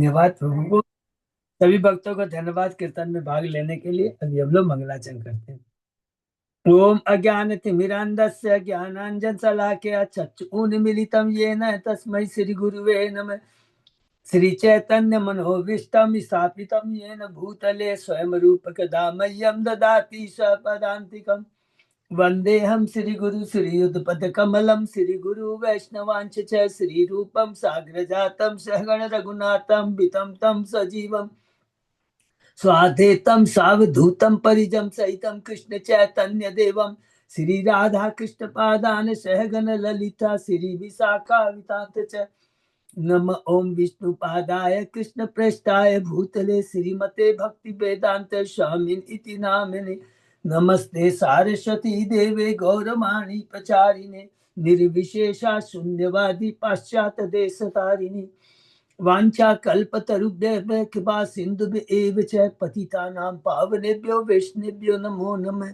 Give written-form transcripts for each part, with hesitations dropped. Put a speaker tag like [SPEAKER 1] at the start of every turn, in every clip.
[SPEAKER 1] धन्यवाद प्रभु को। सभी भक्तों को धन्यवाद कीर्तन में भाग लेने के लिए। अभी हम लोग मंगलाचरण करते हैं। ओम अज्ञानतिमिरान्धस्य ज्ञानाञ्जनशलाकया चक्षुरुन्मीलितं येन तस्मै श्रीगुरुवे नमः। श्रीचैतन्यमनोभीष्टं स्थापितं येन भूतले स्वयं रूपकदा मह्यं ददाति स्वपदान्तिकम्। वन्देऽहं श्रीगुरु श्रीयुतपदकमलं श्रीगुरु वैष्णवांश्च च श्रीरूपं साग्रजातं सहगण रघुनाथं वितं तं सजीवम् स्वाधेतं सावधूतं परिजं सहितं कृष्ण चैतन्य देवं श्री राधा कृष्ण पादान सहगन ललिता श्री विशाखावितांत च नम ओम विष्णु पादाय कृष्ण प्रेष्ठाय भूतले श्रीमते भक्ति वेदांत स्वामिन इति नामिने नमस्ते सारस्वती देवे गौरवाणी प्रचारिणे निर्विशेषा शून्यवादी पाश्चात्य देश तारिणी वाञ्छा कल्पतरुभ्यः कृपा सिन्धुभ्य एव च पतितानां पावनेभ्यो वैष्णवेभ्यो नमो नमः।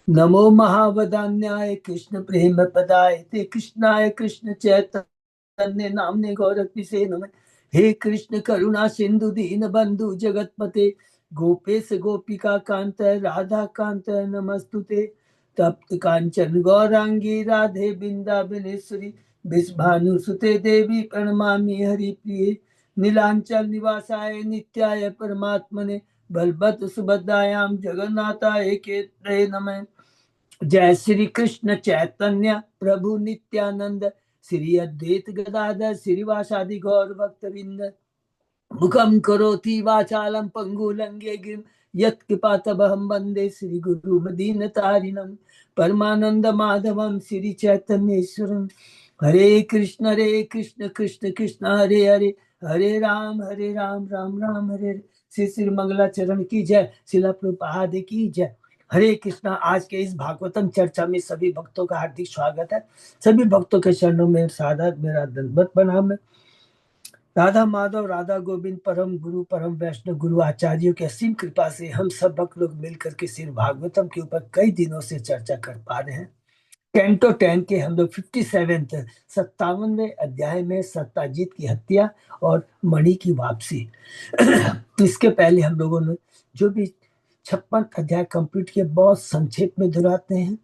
[SPEAKER 1] नमो महावदान्याय कृष्ण प्रेम पदाय ते कृष्णाय कृष्ण चैतन्य नामने गौरकिसे नमः। हे कृष्ण करुणा सिंधु दीन बंधु जगतपते गोपेश गोपिका कांत राधा कांत नमस्तुते। तप्त कांचन गौरांगी राधे बिंदाबनेश्वरी विश्भानुसुते देवी प्रणमामि हरिप्रिये। नीलांचल निवासाय नित्याय परमात्मने बलभद्र सुभद्रायां जगन्नाथाय केतये नमः। जय श्री कृष्ण चैतन्य प्रभु नित्यानंद श्री अद्वैत गदाधर श्रीवासादि गौर भक्तवृंद मुखम करोति वाचालम पंगुलंगे गिम यत्कृपातबहं वंदे श्री गुरु मदीनतारिणम परमानंद माधवम श्री चैतन्येश्वरम। हरे कृष्ण कृष्ण कृष्ण हरे हरे हरे राम राम राम हरे हरे। श्री श्री मंगलाचरण की जय। शिला प्रभुपाद की जय। हरे कृष्णा। आज के इस भागवतम चर्चा में सभी भक्तों का हार्दिक स्वागत है। सभी भक्तों के चरणों में सादर मेरा दंडवत प्रणाम है। राधा माधव राधा गोविंद परम गुरु परम वैष्णव गुरु आचार्यों की असीम कृपा से हम सब भक्त लोग मिलकर के श्री भागवतम के ऊपर कई दिनों से चर्चा कर पा रहे हैं। कैंटो 10 के हम लोग 57 57वें अध्याय में सत्ताजीत की हत्या और मणि की वापसी। इसके पहले हम लोगों ने जो भी 56 अध्याय कंप्लीट किए बहुत संक्षेप में दोहराते हैं।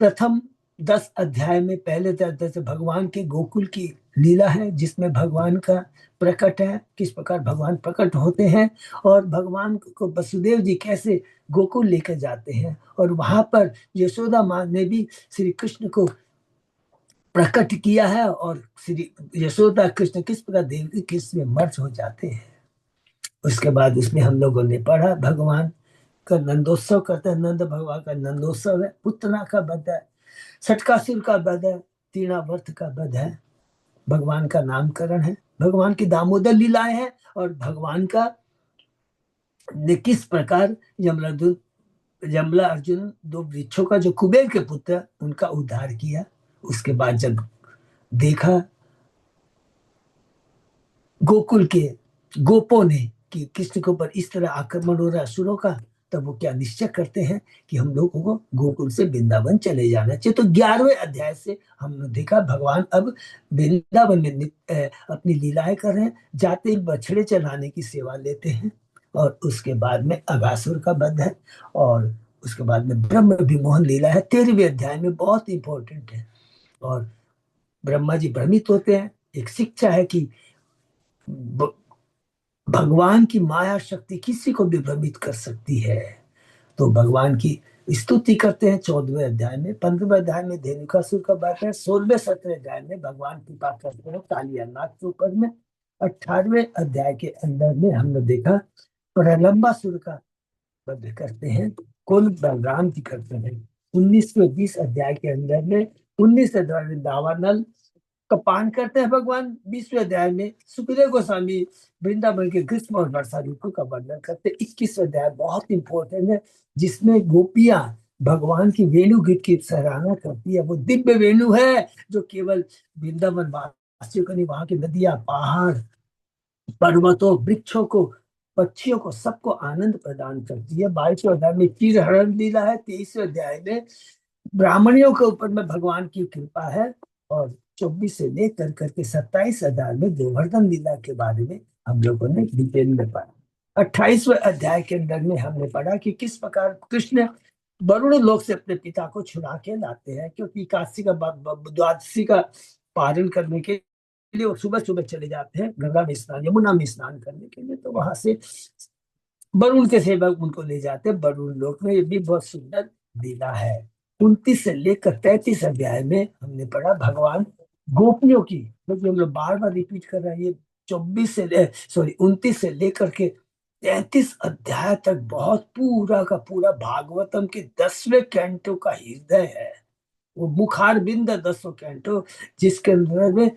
[SPEAKER 1] प्रथम 10 अध्याय में पहले अध्याय से भगवान के गोकुल की लीला है, जिसमें भगवान का प्रकट है, किस प्रकार भगवान प्रकट होते हैं और भगवान को वसुदेव जी कैसे गोकुल लेकर जाते हैं और वहां पर यशोदा माँ ने भी श्री कृष्ण को प्रकट किया है और श्री यशोदा कृष्ण किस प्रकार देवकी कृष्ण में मर्ज हो जाते हैं। उसके बाद उसमें हम लोगों ने पढ़ा भगवान का नंदोत्सव करते हैं। नंद भगवान का नंदोत्सव है, पुतना का वध है, सटकासुर का वध है, तीनावर्त का वध है, भगवान का नामकरण है, भगवान की दामोदर लीलाएं हैं और भगवान का ने किस प्रकार यमला अर्जुन दो वृक्षों का जो कुबेर के पुत्र उनका उद्धार किया। उसके बाद जब देखा गोकुल के गोपों ने कि कृष्ण के ऊपर इस तरह आक्रमण हो रहा है असुरों का, तब वो क्या निश्चय करते हैं कि हम लोगों को गोकुल से वृंदावन चले जाना चाहिए। तो 11वें अध्याय से हमने देखा भगवान अब वृंदावन में अपनी लीलाएं कर रहे हैं, जाते बछड़े चलाने की सेवा लेते हैं और उसके बाद में अगासुर का वध है और उसके बाद में ब्रह्म विमोहन लीला है 13वें अध्याय में, बहुत इंपॉर्टेंट है। और ब्रह्मा जी भ्रमित होते हैं। एक शिक्षा है कि भगवान की माया शक्ति किसी को भी भ्रमित कर सकती है। तो भगवान की स्तुति करते हैं 14वें अध्याय में। 15वें अध्याय में धेनुकासुर का वध है। 16वें 17वें अध्याय में भगवान कृपा करते हैं कालियानाग के ऊपर में। 18वें अध्याय के अंदर में हमने देखा प्रलंबासुर का वध करते हैं, कुल बलराम जी करते हैं। 19वें 20 अध्याय के अंदर में 19 अध्याय में दावानल का पान करते हैं भगवान। 20वें अध्याय में सुखदेव गोस्वामी वृंदावन के ग्रीष्म और वर्षा ऋतु का वर्णन करते हैं। 21वें अध्याय बहुत इंपॉर्टेंट है, जिसमें गोपियां भगवान की वेणु गीत की सराहना करती है। वो दिव्य वेणु है जो केवल वृंदावन वासियों को नहीं, वहां की नदियां पहाड़ पर्वतों वृक्षों को पक्षियों को सबको आनंद प्रदान करती है। 22वें अध्याय में चीर हरण लीला है। 23वें अध्याय में ब्राह्मणियों के ऊपर में भगवान की कृपा है और 24 से लेकर करके 27 अध्याय में गोवर्धन लीला के बारे में हम लोगों ने डिटेल में पढ़ा। 28वें अध्याय के अंदर में हमने पढ़ा कि किस प्रकार कृष्ण वरुण लोक से अपने पिता को छुड़ा के लाते हैं, क्योंकि काशी का द्वादशी का पारण करने के लिए वो सुबह सुबह चले जाते हैं गंगा में स्नान, यमुना में स्नान करने के लिए। तो वहां से वरुण के सेवक उनको ले जाते हैं वरुण लोक में। ये भी बहुत सुंदर लीला है। 29 से लेकर 33 अध्याय में हमने पढ़ा भगवान गोपियों की, क्योंकि हम लोग बार बार रिपीट कर रहे हैं। ये 29 से लेकर के 33 अध्याय तक बहुत पूरा का पूरा भागवतम के 10वें कैंटो का हृदय है। वो मुखार बिंद 10 कैंटो, जिसके अंदर में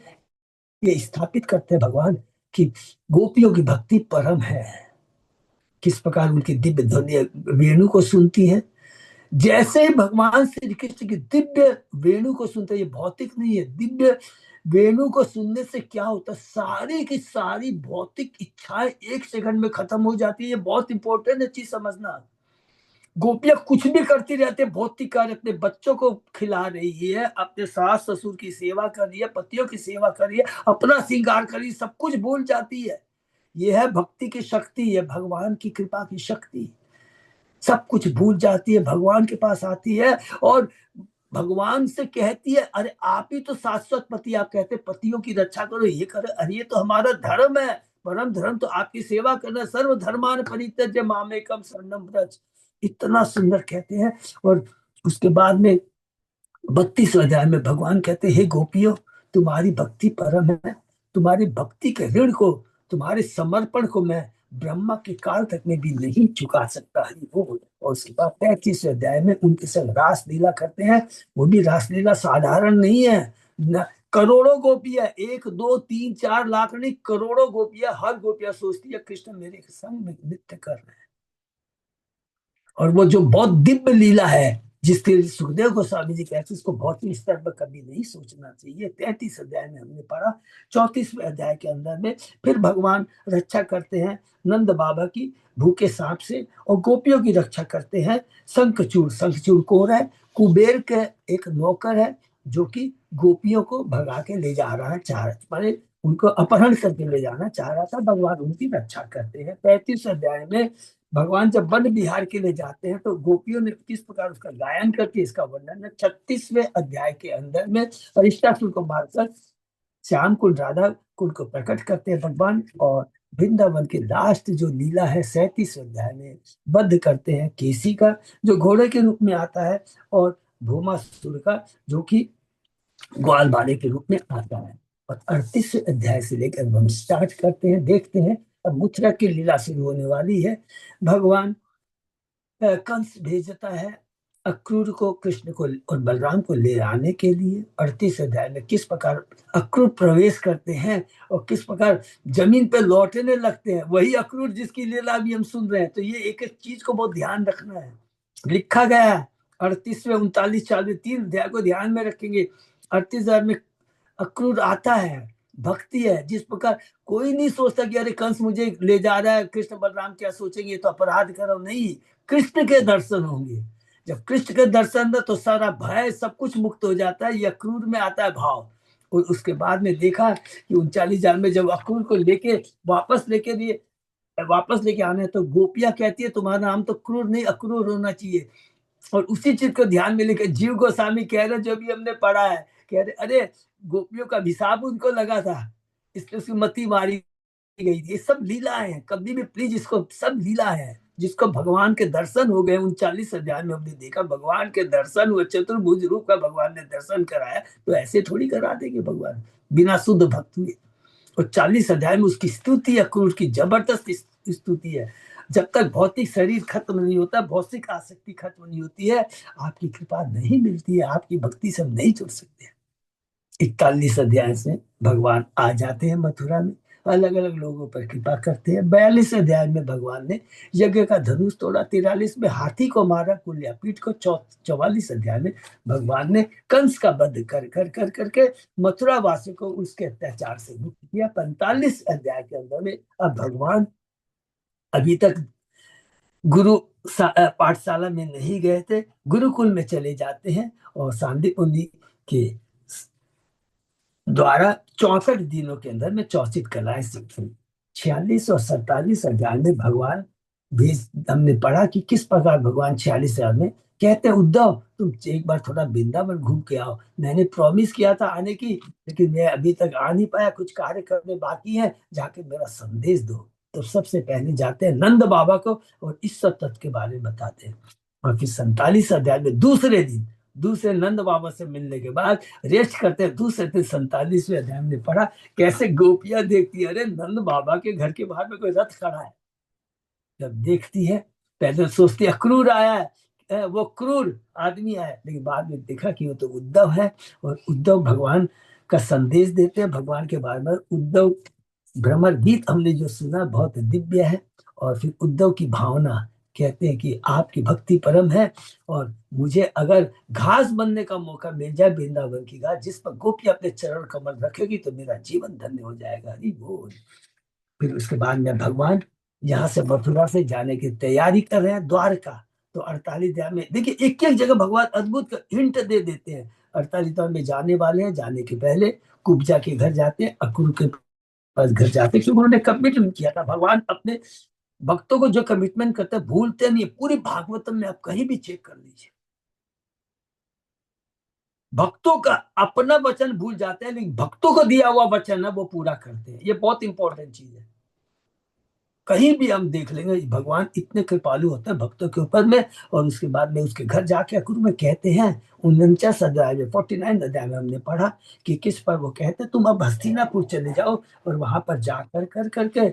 [SPEAKER 1] ये स्थापित करते हैं भगवान कि गोपियों की भक्ति परम है, किस प्रकार उनकी दिव्य ध्वनि वेणु को सुनती है। जैसे ही भगवान श्री कृष्ण की दिव्य वेणु को सुनते, ये भौतिक नहीं है, दिव्य वेणु को सुनने से क्या होता है, सारी की सारी भौतिक इच्छाएं 1 सेकंड में खत्म हो जाती है। ये बहुत इंपॉर्टेंट है चीज समझना। गोपियां कुछ भी करती रहती है, भौतिक कार्य, अपने बच्चों को खिला रही है, अपने सास ससुर की सेवा कर रही है, पतियों की सेवा कर रही है, अपना श्रृंगार कर रही है, सब कुछ भूल जाती है। यह है भक्ति की शक्ति, है भगवान की कृपा की शक्ति। सब कुछ भूल जाती है, भगवान के पास आती है और भगवान से कहती है, अरे आप ही तो शाश्वत पति, आप कहते पतियों की रक्षा करो, ये करो, अरे ये तो हमारा धर्म है, परम धर्म तो आपकी सेवा करना, सर्व धर्मान परित्यज्य मामेकम शरणम व्रज। इतना सुंदर कहते हैं। और उसके बाद में 32 अध्याय में भगवान कहते हैं, हे गोपियों, तुम्हारी भक्ति परम है, तुम्हारी भक्ति के ऋण को, तुम्हारे समर्पण को मैं ब्रह्मा के काल तक में भी नहीं चुका सकता। वो और उसके बाद 35 अध्याय में उनके संग रास लीला करते हैं। वो भी रास लीला साधारण नहीं है न, करोड़ों गोपियां, 1 2 3 4 लाख नहीं, करोड़ों गोपियां, हर गोपियां सोचती है कृष्ण मेरे संग में नृत्य कर रहे हैं। और वो जो बहुत दिव्य लीला है, जिसके सुखदेव गोस्वामी जी कहते हैं, इसको भौतिक स्तर पर कभी नहीं सोचना चाहिए। 33 अध्याय में हमने पढ़ा। 34वें अध्याय के अंदर में फिर भगवान रक्षा करते हैं नंद बाबा की भूखे सांप से, और गोपियों की रक्षा करते हैं शंखचूड़। शंखचूड़ कौन है? कुबेर के एक नौकर है, जो कि गोपियों को भगा के ले जा रहा है, माने उनको अपहरण करके ले जाना चाह रहा था। भगवान उनकी रक्षा करते हैं। 35 अध्याय में भगवान जब वन विहार के लिए जाते हैं तो गोपियों ने किस प्रकार उसका गायन करके इसका वर्णन है 36वें अध्याय के अंदर में। अरिष्टासुर को मारकर श्याम कुल राधा कुल को प्रकट करते हैं भगवान। और वृंदावन की लास्ट जो लीला है 37 अध्याय में वध करते हैं केसी का, जो घोड़े के रूप में आता है, और भूमासुर का, जो कि ग्वाल बाले के रूप में आता है। और 38 अध्याय से लेकर हम स्टार्ट करते हैं, देखते हैं। अब मथुरा की लीला शुरू होने वाली है। भगवान कंस भेजता है अक्रूर को, कृष्ण को और बलराम को ले आने के लिए। 38 अध्याय में किस प्रकार अक्रूर प्रवेश करते हैं और किस प्रकार जमीन पे लौटने लगते हैं, वही अक्रूर जिसकी लीला भी हम सुन रहे हैं। तो ये एक एक चीज को बहुत ध्यान रखना है, लिखा गया है। 38वें 39 40 3 अध्याय को ध्यान में रखेंगे। 38 अध्याय में अक्रूर आता है, भक्ति है। जिस प्रकार कोई नहीं सोचता कि अरे कंस मुझे ले जा रहा है, कृष्ण बलराम क्या सोचेंगे, तो अपराध करो, नहीं, कृष्ण के दर्शन होंगे। जब कृष्ण के दर्शन है तो सारा भय सब कुछ मुक्त हो जाता है। ये अक्रूर में आता है भाव। और उसके बाद में देखा कि 39 में जब अक्रूर को लेके वापस लेके आने, तो गोपियां कहती है तुम्हारा नाम तो क्रूर नहीं अक्रूर होना चाहिए। और उसी चीज को ध्यान में लेकर जीव गोस्वामी कह रहे, जो भी हमने पढ़ा है, कह रहे अरे गोपियों का अभिशाप उनको लगा था, इसलिए उसकी मति मारी गई थी। ये सब लीला है, कभी भी प्लीज इसको, सब लीला है। जिसको भगवान के दर्शन हो गए 39 अध्याय में हमने देखा, भगवान के दर्शन हुए, चतुर्भुज रूप का भगवान ने दर्शन कराया। तो ऐसे थोड़ी करा देंगे भगवान बिना शुद्ध भक्त हुए। और 40 अध्याय में उसकी स्तुति है, क्रूर की जबरदस्त स्तुति है। जब तक भौतिक शरीर खत्म नहीं होता, भौतिक आसक्ति खत्म नहीं होती है, आपकी कृपा नहीं मिलती है, आपकी भक्ति से हम नहीं जुड़ सकते। 41 अध्याय से भगवान आ जाते हैं मथुरा में, अलग अलग लोगों पर कृपा करते हैं। 42 अध्याय में भगवान ने यज्ञ का धनुष तोड़ा। 43 में हाथी को मारा कुल्यापीठ को। 44 अध्याय में भगवान ने कंस का वध कर कर कर करके मथुरा वासी को उसके अत्याचार से मुक्त किया। 45 अध्याय के अंदर में अब भगवान अभी तक गुरु पाठशाला में नहीं गए थे, गुरुकुल में चले जाते हैं और सांदीप मुनि के द्वारा 64 दिनों के अंदर में 64 कलाएं सीखी। 46 और 47 अध्याय में भगवान भेज हमने पढ़ा कि किस प्रकार भगवान 46 अध्याय में कहते हैं, उद्धव तुम एक बार थोड़ा वृंदावन घूम के आओ, मैंने प्रॉमिस किया था आने की, लेकिन मैं अभी तक आ नहीं पाया, कुछ कार्य करने बाकी है, जाके मेरा संदेश दो। तो सबसे पहले जाते हैं नंद बाबा को और इस सब तत्व के बारे में बताते हैं। और फिर 47 अध्याय में दूसरे दिन दूसरे नंद बाबा से मिलने के बाद रेस्ट करते हैं। दूसरे दिन 47वें अध्याय में पढ़ा कैसे गोपियां देखती है, अरे नंद बाबा के घर के बाहर में कोई रथ खड़ा है। जब देखती है पहले सोचती है क्रूर आया है, वो क्रूर आदमी आया, लेकिन बाद में देखा कि वो तो उद्धव है। और उद्धव भगवान का संदेश देते हैं भगवान के बारे में। उद्धव भ्रमर गीत हमने जो सुना बहुत दिव्य है। और फिर उद्धव की भावना कहते हैं कि आपकी भक्ति परम है, और मुझे अगर घास बनने का मौका मिल जाए वृंदावन की घास जिस पर गोपी अपने चरण कमल रखेगी तो मेरा जीवन धन्य हो जाएगा। हरि बोल। फिर उसके बाद में भगवान यहाँ से मथुरा से जाने की तैयारी कर रहे हैं द्वारका। तो 48 अध्याय में देखिए एक एक जगह भगवान अद्भुत हिंट दे देते हैं। 48 अध्याय में जाने वाले हैं, जाने के पहले कुब्जा के घर जाते हैं, अक्रूर के पास घर जाते हैं, क्योंकि उन्होंने कमिटमेंट किया था। भगवान अपने भक्तों को जो कमिटमेंट करते हैं भूलते नहीं। पूरे भागवतम में आप कहीं भी चेक कर लीजिए, भक्तों का अपना वचन भूल जाते हैं, लेकिन भक्तों को दिया हुआ वचन है वो पूरा करते हैं। ये बहुत इंपॉर्टेंट चीज है। कहीं भी हम देख लेंगे भगवान इतने कृपालु होते हैं भक्तों के ऊपर में। और उसके बाद में उसके घर जाके अक्रूर में कहते हैं 49 अध्याय में 49 अध्याय में हमने पढ़ा कि किस पर वो कहते हैं तुम अब हस्तिनापुर चले जाओ और वहां पर जाकर कर करके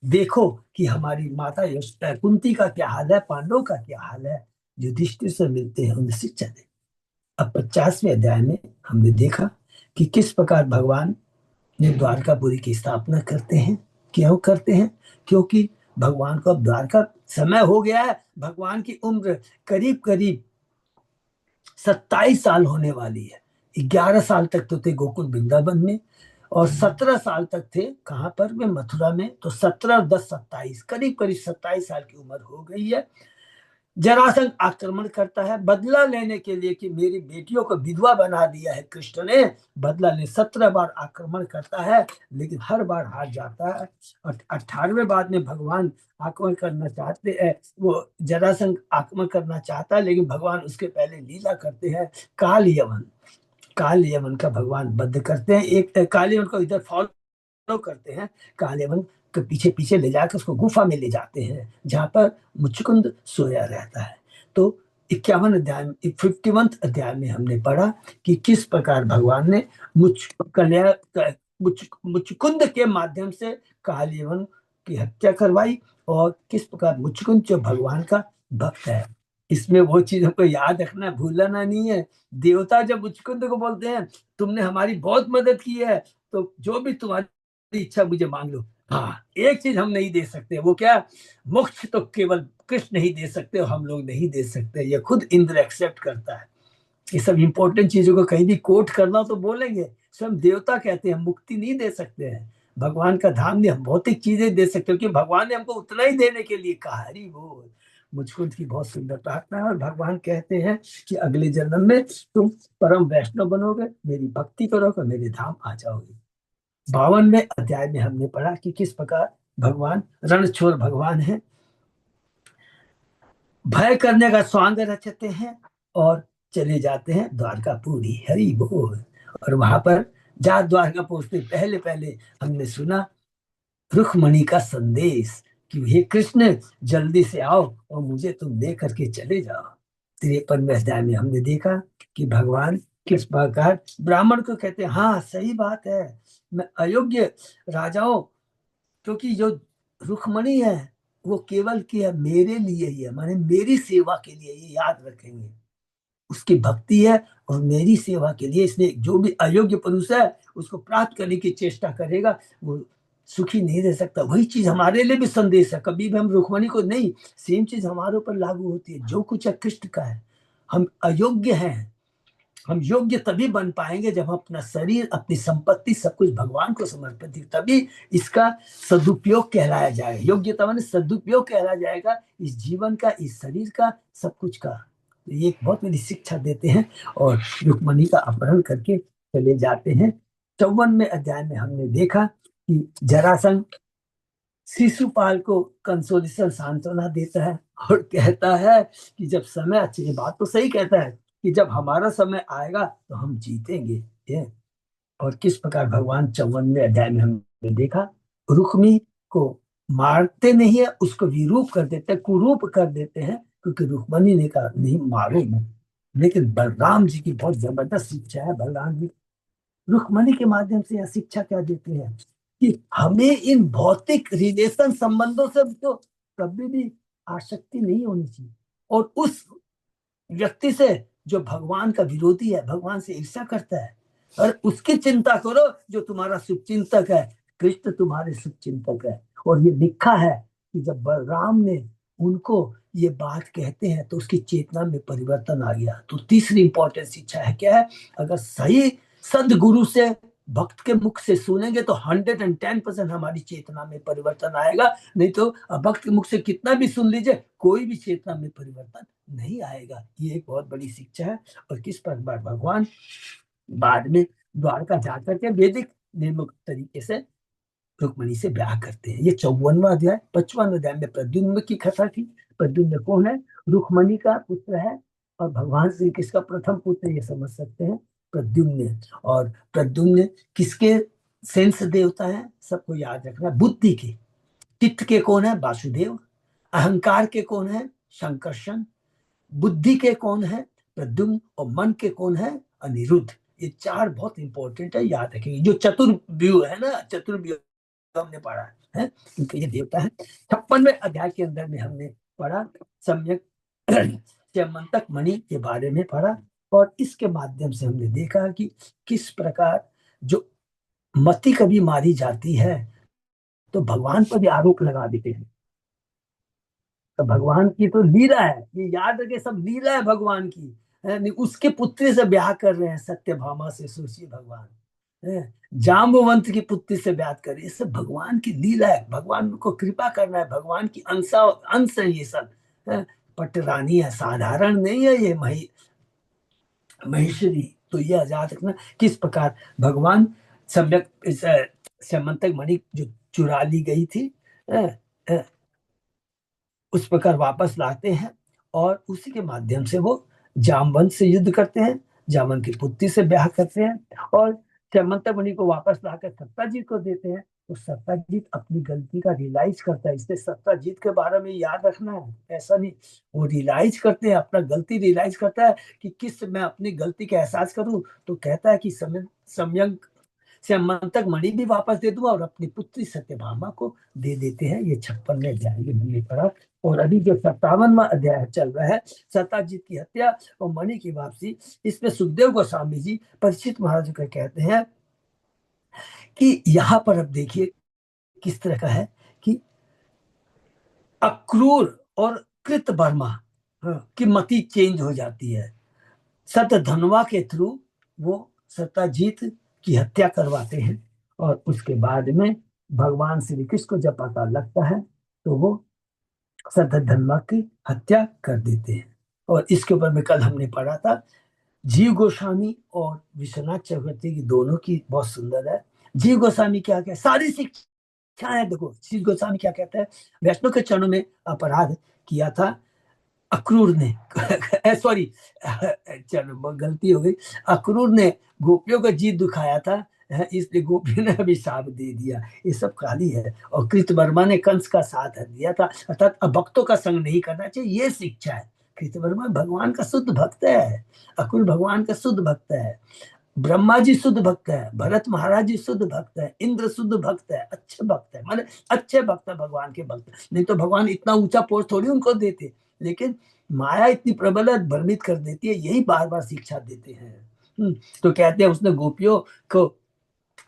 [SPEAKER 1] देखो कि हमारी माता कुंती का क्या हाल है, पांडवों का क्या हाल है। युधिष्ठिर से मिलते हैं, उन्हें शिक्षा दे। अब 50वें अध्याय में हमने देखा कि किस प्रकार भगवान ने द्वारकापुरी की स्थापना करते हैं। क्यों करते हैं? क्योंकि भगवान को अब द्वारका समय हो गया है। भगवान की उम्र करीब करीब 27 साल होने वाली है। 11 साल तक तो थे गोकुल वृंदावन में, और 17 साल तक थे कहां पर में मथुरा में। तो 17 10 27 करीब करीब 27 साल की उम्र हो गई है। जरासंध आक्रमण करता है बदला लेने के लिए कि मेरी बेटियों को विधवा बना दिया है कृष्ण ने। बदला ले 17 बार आक्रमण करता है, लेकिन हर बार हार जाता है। और 18वें बाद में भगवान आक्रमण करना चाहते हैं, वो जरासंध आक्रमण करना चाहता है, लेकिन भगवान उसके पहले लीला करते हैं। काल यवन काल यवन का भगवान बद्ध करते हैं। एक काल यवन को इधर फॉलो करते हैं, काल यवन के पीछे पीछे ले जाकर उसको गुफा में ले जाते हैं जहां पर मुचकुंद सोया रहता है। तो 51 अध्याय 51 अध्याय में हमने पढ़ा कि किस प्रकार भगवान ने मुचकुंद के माध्यम से काल यवन की हत्या करवाई, और किस प्रकार मुचकुंद जो भगवान का भक्त है। इसमें वो चीज हमको याद रखना, भूलना नहीं है। देवता जब मुचकुंद को बोलते हैं तुमने हमारी बहुत मदद की है, तो जो भी तुम्हारी इच्छा मुझे मांग लो। हाँ, एक चीज हम नहीं दे सकते, वो क्या? मोक्ष तो केवल कृष्ण ही दे सकते और हम लोग नहीं दे सकते। ये खुद इंद्र एक्सेप्ट करता है। ये सब इंपॉर्टेंट चीजों को कहीं भी कोट करना तो बोलेंगे, स्वयं देवता कहते हैं मुक्ति नहीं दे सकते हैं। भगवान का धाम नहीं, हम भौतिक चीजें दे सकते, क्योंकि भगवान ने हमको उतना ही देने के लिए कहा। हरि बोल। मुझको की बहुत सुंदर प्रार्थना है। और भगवान कहते हैं कि अगले जन्म में तुम परम वैष्णव बनोगे, मेरी भक्ति करोगे, मेरे धाम आ जाओगे। 52वें अध्याय में हमने पढ़ा कि किस प्रकार भगवान रणछोड़ भगवान है, भय करने का स्वांग रचते हैं और चले जाते हैं द्वारकापुरी। हरि बोल। और वहां पर जा द्वारका पहुंचते पहले पहले हमने सुना रुक्मणी का संदेश कि हे कृष्ण जल्दी से आओ और मुझे तुम ले करके चले जाओ। 53वें अध्याय में हमने देखा कि भगवान किस प्रकार ब्राह्मण को कहते हैं, हाँ सही बात है, मैं अयोग्य राजाओं, क्योंकि जो रुक्मणी है वो केवल की है मेरे लिए ही है, माने मेरी सेवा के लिए, ये याद रखेंगे। उसकी भक्ति है और मेरी सेवा के लिए, इसलिए जो भी अयोग्य पुरुष है उसको प्राप्त करने की चेष्टा करेगा वो सुखी नहीं रह सकता। वही चीज हमारे लिए भी संदेश है। कभी भी हम रुक्मणी को नहीं, सेम चीज हमारे ऊपर लागू होती है। जो कुछ है कृष्ण का है। हम अयोग्य हैं, हम योग्य तभी बन पाएंगे जब हम अपना शरीर अपनी संपत्ति सब कुछ भगवान को समर्पित है, तभी इसका सदुपयोग कहलाया जाएगा। योग्यता माने सदुपयोग कहलाया जाएगा इस जीवन का, इस शरीर का, सब कुछ का। तो ये एक बहुत बड़ी शिक्षा देते हैं और रुक्मणी का अपहरण करके चले जाते हैं। 54वें अध्याय में हमने देखा कि जरासंध शिशुपाल को कंसोलेशन सांत्वना देता है और कहता है कि जब समय अच्छी, ये बात तो सही कहता है कि जब हमारा समय आएगा तो हम जीतेंगे ये। और किस प्रकार भगवान 54वें अध्याय में हमने देखा, रुक्मी को मारते नहीं है, उसको विरूप कर देते हैं, कुरूप कर देते हैं, क्योंकि रुक्मणी ने कहा नहीं मारो मत। लेकिन बलराम जी की बहुत जबरदस्त शिक्षा है। बलराम जी रुक्मणी के माध्यम से यह शिक्षा क्या देते हैं कि हमें इन भौतिक रिलेशन संबंधों से तो कभी भी आसक्ति नहीं होनी चाहिए, और उस व्यक्ति से जो भगवान का विरोधी है, भगवान से ईर्ष्या करता है, और उसकी चिंता करो जो तुम्हारा शुभचिंतक है। कृष्ण तुम्हारे शुभचिंतक है। और ये लिखा है कि जब बलराम ने उनको ये बात कहते हैं तो उसकी चेतना में परिवर्तन आ गया। तो तीसरी इंपॉर्टेंट शिक्षा है क्या है, अगर सही सदगुरु से भक्त के मुख से सुनेंगे तो 110% हमारी चेतना में परिवर्तन आएगा। नहीं तो भक्त के मुख से कितना भी सुन लीजिए, कोई भी चेतना में परिवर्तन नहीं आएगा। ये एक बहुत बड़ी शिक्षा है। और किस प्रकार भगवान बाद में द्वारका जाकर के वैदिक नियमों तरीके से रुक्मणी से ब्याह करते हैं। ये 54वां अध्याय। 55वां अध्याय में प्रद्युम्न की कथा थी। प्रद्युम्न कौन है? रुक्मणी का पुत्र है, और भगवान श्री कृष्ण का प्रथम पुत्र, ये समझ सकते हैं, प्रद्युम्न। और प्रद्युम्न किसके सेंस देवता है? सबको याद रखना, बुद्धि के। चित्त के कौन है? वासुदेव। अहंकार के कौन है? शंकरशन। बुद्धि के कौन है? प्रद्युम्न। और मन के कौन है? अनिरुद्ध। ये चार बहुत इंपॉर्टेंट है, याद रखेंगे। जो चतुर्व्यूह है ना, चतुर्व्यूह हमने पढ़ा है, क्योंकि ये देवता है। 56वें अध्याय के अंदर में हमने पढ़ा सम्यक स्यमंतक मणि के बारे में पढ़ा, और इसके माध्यम से हमने देखा कि किस प्रकार जो मति कभी मारी जाती है तो भगवान पर भी आरोप लगा देते हैं। तो भगवान की तो लीला है, ये याद रखे, सब लीला है भगवान की। उसके पुत्री से ब्याह कर रहे हैं, सत्यभामा से। सोचिए, भगवान जाम्बवंत की पुत्री से ब्याह कर रहे हैं। ये सब भगवान की लीला है, भगवान को कृपा करना है, भगवान की अंश है ये सब। पटरानी है, साधारण नहीं है ये महेश्वरी। तो ये आजाद रखना किस प्रकार भगवान सम्यक स्यमंतक मणि जो चुरा ली गई थी, उस प्रकार वापस लाते हैं, और उसी के माध्यम से वो जामवंत से युद्ध करते हैं, जामवंत की पुत्री से ब्याह करते हैं, और स्यमंतक मणि को वापस लाकर सत्ताजीत को देते हैं। तो सत्ताजीत अपनी गलती का रियलाइज करता है। इसलिए सत्ताजीत के बारे में याद रखना है, ऐसा नहीं, वो रियलाइज करते हैं, अपना गलती रियलाइज करता है कि किस मैं अपनी गलती का एहसास करूं। तो कहता है कि सम्यक स्यमंतक मणि भी वापस दे दूंगा, और अपनी पुत्री सत्यभामा को दे देते हैं। ये 56वें अध्याय में हमने पढ़ा। और अभी जो 57वां अध्याय चल रहा है, सत्ताजीत की हत्या और मणि की वापसी, इसमें सुखदेव गोस्वामी जी परीक्षित महाराज को कहते हैं कि यहाँ पर अब देखिए किस तरह का है कि अक्रूर और कृतवर्मा की मति चेंज हो जाती है। सतधनवा के थ्रू वो सत्ताजीत की हत्या करवाते हैं, और उसके बाद में भगवान श्री कृष्ण को जब पता लगता है तो वो सतधनवा की हत्या कर देते हैं। और इसके ऊपर में कल हमने पढ़ा था, जीव गोस्वामी और विश्वनाथ चक्रवर्ती की दोनों की बहुत सुंदर है। जीव गोस्वामी क्या क्या सारी शिक्षाएं देखो। जीव गोस्वामी क्या कहता है, वैष्णव के चरणों में अपराध किया था अक्रूर ने सॉरी, चलो गलती हो गई। अक्रूर ने गोपियों का जीत दुखाया था, इसलिए गोपियों ने अभी शाप दे दिया। ये सब खाली है। और कृतवर्मा ने कंस का साथ दिया था, अर्थात भक्तों का संग नहीं करना चाहिए, ये शिक्षा है। कृतवर्मा भगवान का शुद्ध भक्त है, अक्रूर भगवान का शुद्ध भक्त है, ब्रह्मा जी शुद्ध भक्त है, भरत महाराज जी शुद्ध भक्त है, इंद्र शुद्ध भक्त है, अच्छे भक्त है, माने अच्छे भक्त है, भगवान के भक्त। नहीं तो भगवान इतना ऊंचा पोस्ट थोड़ी उनको देते। लेकिन माया इतनी प्रबल है, भ्रमित कर देती है, यही बार बार शिक्षा देते हैं। तो कहते हैं उसने गोपियों को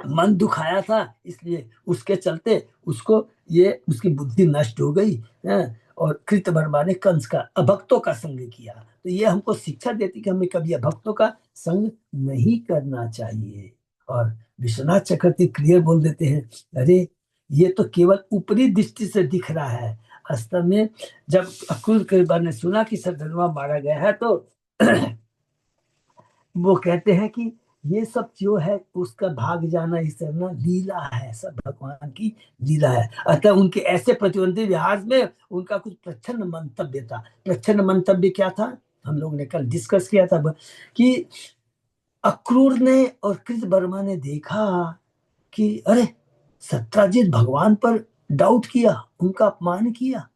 [SPEAKER 1] मन दुखाया था, इसलिए उसके चलते उसको ये उसकी बुद्धि नष्ट हो गई है। और कृतवर्मा ने कंस का अभक्तों का संग किया। तो ये हमको शिक्षा देती कि हमें कभी अभक्तों का संग नहीं करना चाहिए। और विश्वनाथ चक्रवर्ती क्लियर बोल देते हैं, अरे ये तो केवल ऊपरी दृष्टि से दिख रहा है, वास्तव में जब अक्रूर के बारे में सुना कि सतधनवा मारा गया है तो वो कहते हैं कि ये सब जो है उसका भाग जाना, इस तरह ना लीला है, सब भगवान की लीला है। अतः उनके ऐसे प्रतिद्वंदी विहार में उनका कुछ प्रच्छन्न मंतव्य था। प्रच्छन्न मंतव्य क्या था, हम लोग ने कल डिस्कस किया था कि अक्रूर ने और कृत वर्मा ने देखा कि अरे सत्राजित भगवान पर डाउट किया, उनका अपमान किया,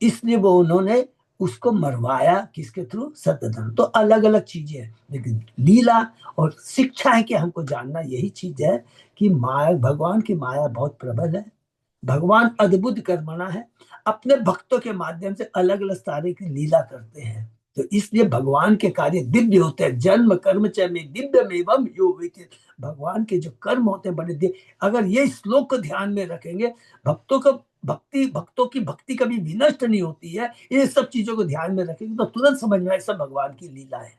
[SPEAKER 1] इसलिए वो उन्होंने उसको मरवाया। किसके थ्रू? सत्यधन। तो अलग अलग चीजें हैं, लेकिन लीला और शिक्षा है कि हमको जानना यही चीज है कि माया, भगवान की माया बहुत प्रबल है। भगवान अद्भुत कर्मणा है, अपने भक्तों के माध्यम से अलग अलग सारे की लीला करते हैं। तो इसलिए भगवान के कार्य दिव्य होते हैं। जन्म कर्म च में दिव्यम एवं यो विदित। भगवान के जो कर्म होते हैं बड़े दिव्य। अगर ये श्लोक को ध्यान में रखेंगे, भक्तों का भक्तों की भक्ति कभी विनष्ट नहीं होती है, ये सब चीजों को ध्यान में रखेंगे तो तुरंत समझ में आए सब भगवान की लीला है।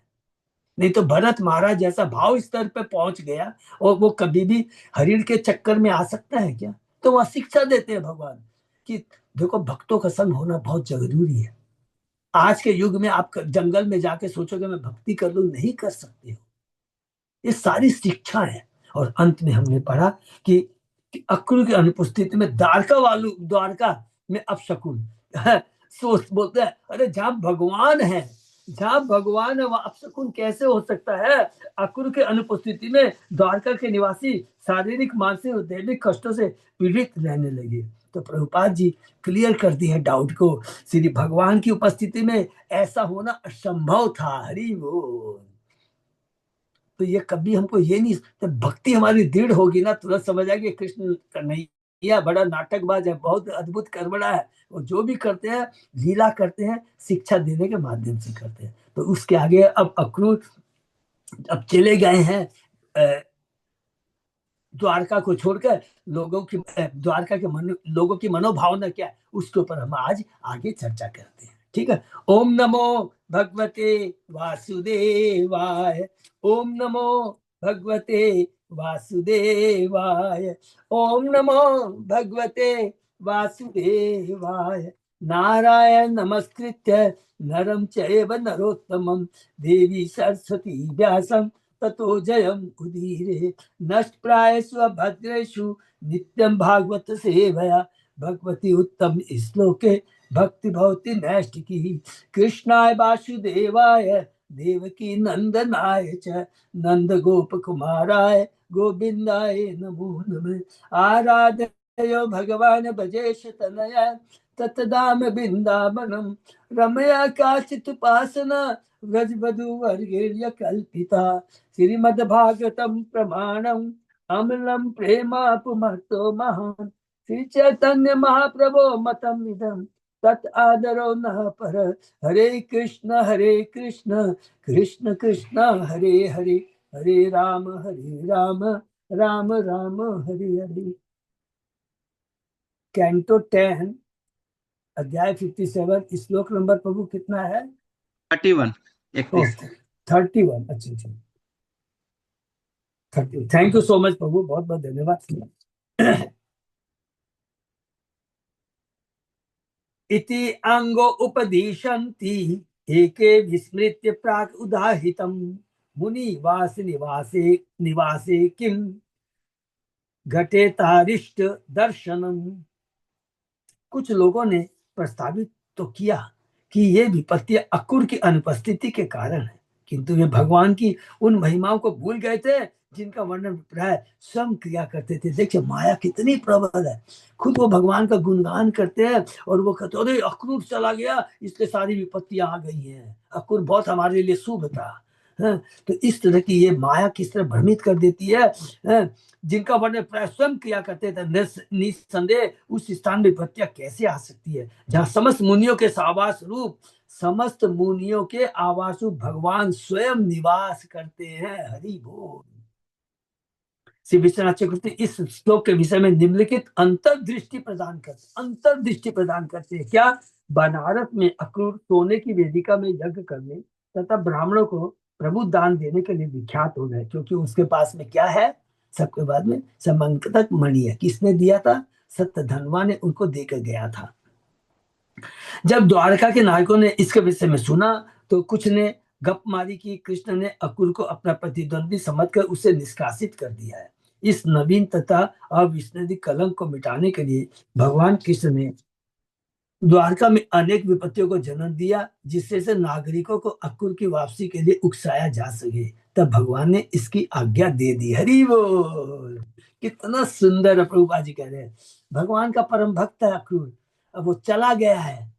[SPEAKER 1] नहीं तो भरत महाराज जैसा भाव स्तर पे पहुंच गया और वो कभी भी हरिण के चक्कर में आ सकता है क्या? तो वह शिक्षा देते हैं भगवान कि देखो भक्तों का संग होना बहुत जरूरी है। आज के युग में आप जंगल में जाके सोचोगे मैं भक्ति कर लूं, नहीं कर सकते हो। ये सारी शिक्षा है। और अंत में हमने पढ़ा कि अक्रूर की अनुपस्थिति में द्वारका में अपशकुन सोच बोलते हैं अरे जहां भगवान है, जहां भगवान है वहां अपशकुन कैसे हो सकता है? अक्रूर के अनुपस्थिति में द्वारका के निवासी शारीरिक, मानसिक और दैविक कष्टों से पीड़ित रहने लगे। तो प्रभुपाद जी क्लियर कर दी है डाउट को। श्री भगवान की उपस्थिति में ऐसा होना असंभव था। हरि बोल। तो ये कभी हमको ये नहीं, तो भक्ति हमारी दृढ़ होगी ना, तुरंत समझ आएगी कृष्ण कन्हैया बड़ा नाटकबाज है, बहुत अद्भुत कर्मणा है। वो जो भी करते हैं लीला करते हैं, शिक्षा देने के माध्यम से करते हैं। तो उसके आगे अब अक्रूर अब चले गए हैं द्वारका को छोड़कर। लोगों की द्वारका के लोगों की मनोभावना क्या है उसके ऊपर हम आज आगे चर्चा करते हैं। ठीक है। ओम नमो भगवते वासुदेवाय। ओम नमो भगवते वासुदेवाय। ओम नमो भगवते वासुदेवाय। नारायण नमस्कृत्य नरं चैव नरोत्तमं देवी सरस्वती व्यासं ततो जयम् उदीरे। नष्टप्रायेषु भद्रेषु नित्यं भागवत सेवया भगवती उत्तम श्लोके भक्ति भवति नैष्ठिकी। कृष्णाय वासुदेवाय देवकी नंदनाय च नंद गोप कुमाराय गोविंदाय नमो नमः। आराधयो भगवान भजेश तनया ततदाम बिंदावनम रमया काचित् उपासना व्रजवधूवर्गेर्य कल्पिता। श्रीमद्भागवतं प्रमाणम् अमलं प्रेमापुमर्तो महान्। श्री चैतन्य महाप्रभो मतम् इदं तत् आदरो न पर। हरे कृष्ण कृष्ण कृष्ण हरे हरे, हरे राम राम राम हरे हरे। कैंटो 10 अध्याय 57 श्लोक नंबर प्रभु कितना है?
[SPEAKER 2] 31 31।
[SPEAKER 1] 31। अच्छा अच्छा, 30। थैंक यू सो मच प्रभु, बहुत बहुत धन्यवाद। इति अंगो उपदिशन्ति एके विस्मृत्य प्राक उदाहितम मुनि वास निवासे निवासे किम घटे तारिष्ट दर्शनम। कुछ लोगों ने प्रस्तावित तो किया कि ये विपत्ति अक्रूर की अनुपस्थिति के कारण है, किंतु वे भगवान की उन महिमाओं को भूल गए थे जिनका वर्णन प्राय स्वयं किया करते थे। देखिए माया कितनी प्रबल है। खुद वो भगवान का गुणगान करते हैं और वो कहते अरे अक्रूर चला गया इसलिए सारी विपत्तियां आ गई हैं, अक्रूर बहुत हमारे लिए शुभ था। तो इस तरह की ये माया किस तरह भ्रमित कर देती है। जिनका वर्णन प्राय स्वयं किया करते थे, निसंदेह उस स्थान में विपत्तियां कैसे आ सकती है जहां समस्त मुनियों के आवास रूप, समस्त मुनियों के आवास रूप भगवान स्वयं निवास करते हैं। हरि बोल। श्री विश्वनाथ चक्रवर्ती इस श्लोक के विषय में निम्नलिखित अंतर्दृष्टि प्रदान करते हैं। क्या? बनारस में अक्रूर सोने की वेदिका में यज्ञ करने तथा ब्राह्मणों को प्रभु दान देने के लिए विख्यात हो गए, क्योंकि उसके पास में क्या है? सबके बाद में समंकतक मणि है। किसने दिया था? सत्य धनवा ने उनको देकर गया था। जब द्वारका के नायकों ने इसके विषय में सुना तो कुछ ने गप मारी कि कृष्ण ने अकुर को अपना प्रतिद्वंदी समझकर उसे निष्कासित कर दिया है। इस नवीन तथा अविस्मरणीय कलंक को मिटाने के लिए भगवान कृष्ण ने द्वारका में अनेक विपत्तियों को जन्म दिया, जिससे से नागरिकों को अकुर की वापसी के लिए उकसाया जा सके। तब भगवान ने इसकी आज्ञा दे दी। हरि बोल। कितना सुंदर है। प्रभुपा जी कह रहे हैं भगवान का परम भक्त है अक्रूर, अब वो चला गया है,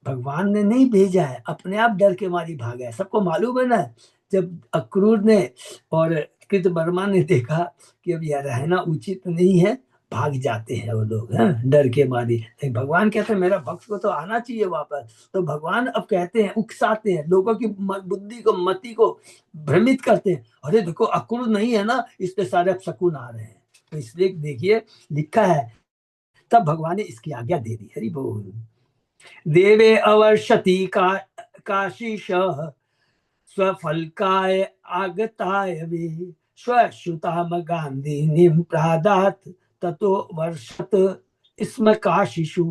[SPEAKER 1] भगवान ने नहीं भेजा है, अपने आप डर के मारी भागा है। सबको मालूम है ना, जब अक्रूर ने और कृतवर्मा ने देखा कि अब यह रहना उचित नहीं है, भाग जाते हैं वो लोग, हैं डर के मारे। भगवान कहते हैं मेरा भक्त को तो आना चाहिए वापस। तो भगवान अब कहते हैं, उकसाते हैं, लोगों की बुद्धि को, मति को भ्रमित करते हैं। अरे देखो अक्रूर नहीं है ना, इसलिए सारे अब शकुन आ रहे हैं। तो इसलिए देखिए लिखा है, तब भगवान ने इसकी आज्ञा दे दी। हरि बोल। देवे अवर्षति का काशीश स्वफलकाय आगताय वे स्वश्रुताम गांधी प्रादात ततो वर्षत स्म काशिषु।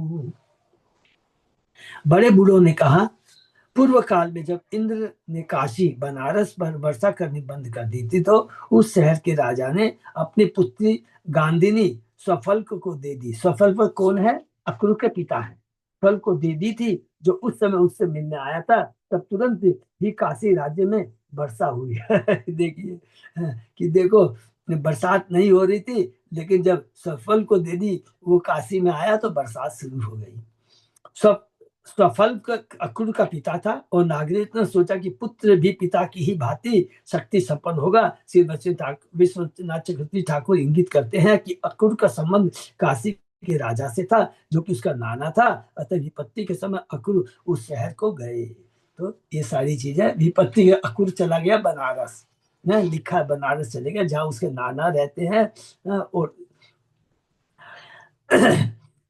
[SPEAKER 1] बड़े बूढ़ों ने कहा, पूर्व काल में जब इंद्र ने काशी बनारस पर वर्षा करनी बंद कर दी थी, तो उस शहर के राजा ने अपनी पुत्री गांधिनी स्वफल्क को दे दी। स्वफल्क कौन है? अक्रूर के पिता है। फल को दे दी थी, जो उस समय उससे मिलने आया था। तब तुरंत ही काशी राज्य में वर्षा हुई। देखिए कि देखो बरसात नहीं हो रही थी, लेकिन जब सफल को दे दी, वो काशी में आया तो बरसात शुरू हो गई। सब सफल अक्रूर का पिता था, और नागरिक ने सोचा कि पुत्र भी पिता की ही भांति शक्ति संपन्न होगा। श्री विश्वनाथ चक्रवर्ती ठाकुर इंगित करते हैं कि अक्रूर का संबंध काशी के राजा से था, जो कि उसका नाना था। अतः विपत्ति के समय अक्रूर उस शहर को गए। तो ये सारी चीजें, विपत्ति अक्रूर चला गया बनारस, लिखा है बनारस चले गया, जहाँ उसके नाना रहते हैं। और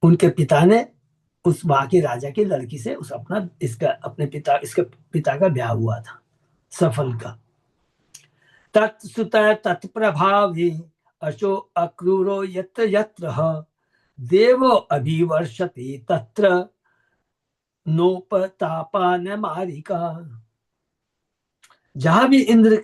[SPEAKER 1] उनके पिता ने उस वहां के राजा की लड़की से उस अपना इसके पिता का ब्याह हुआ था, सफल का। तत्सुत तत्प्रभावी अशो अक्रूरो यत्र यत्र देवो अभिवर्षति तत्र नोपतापान मारिका। जहां भी इंद्र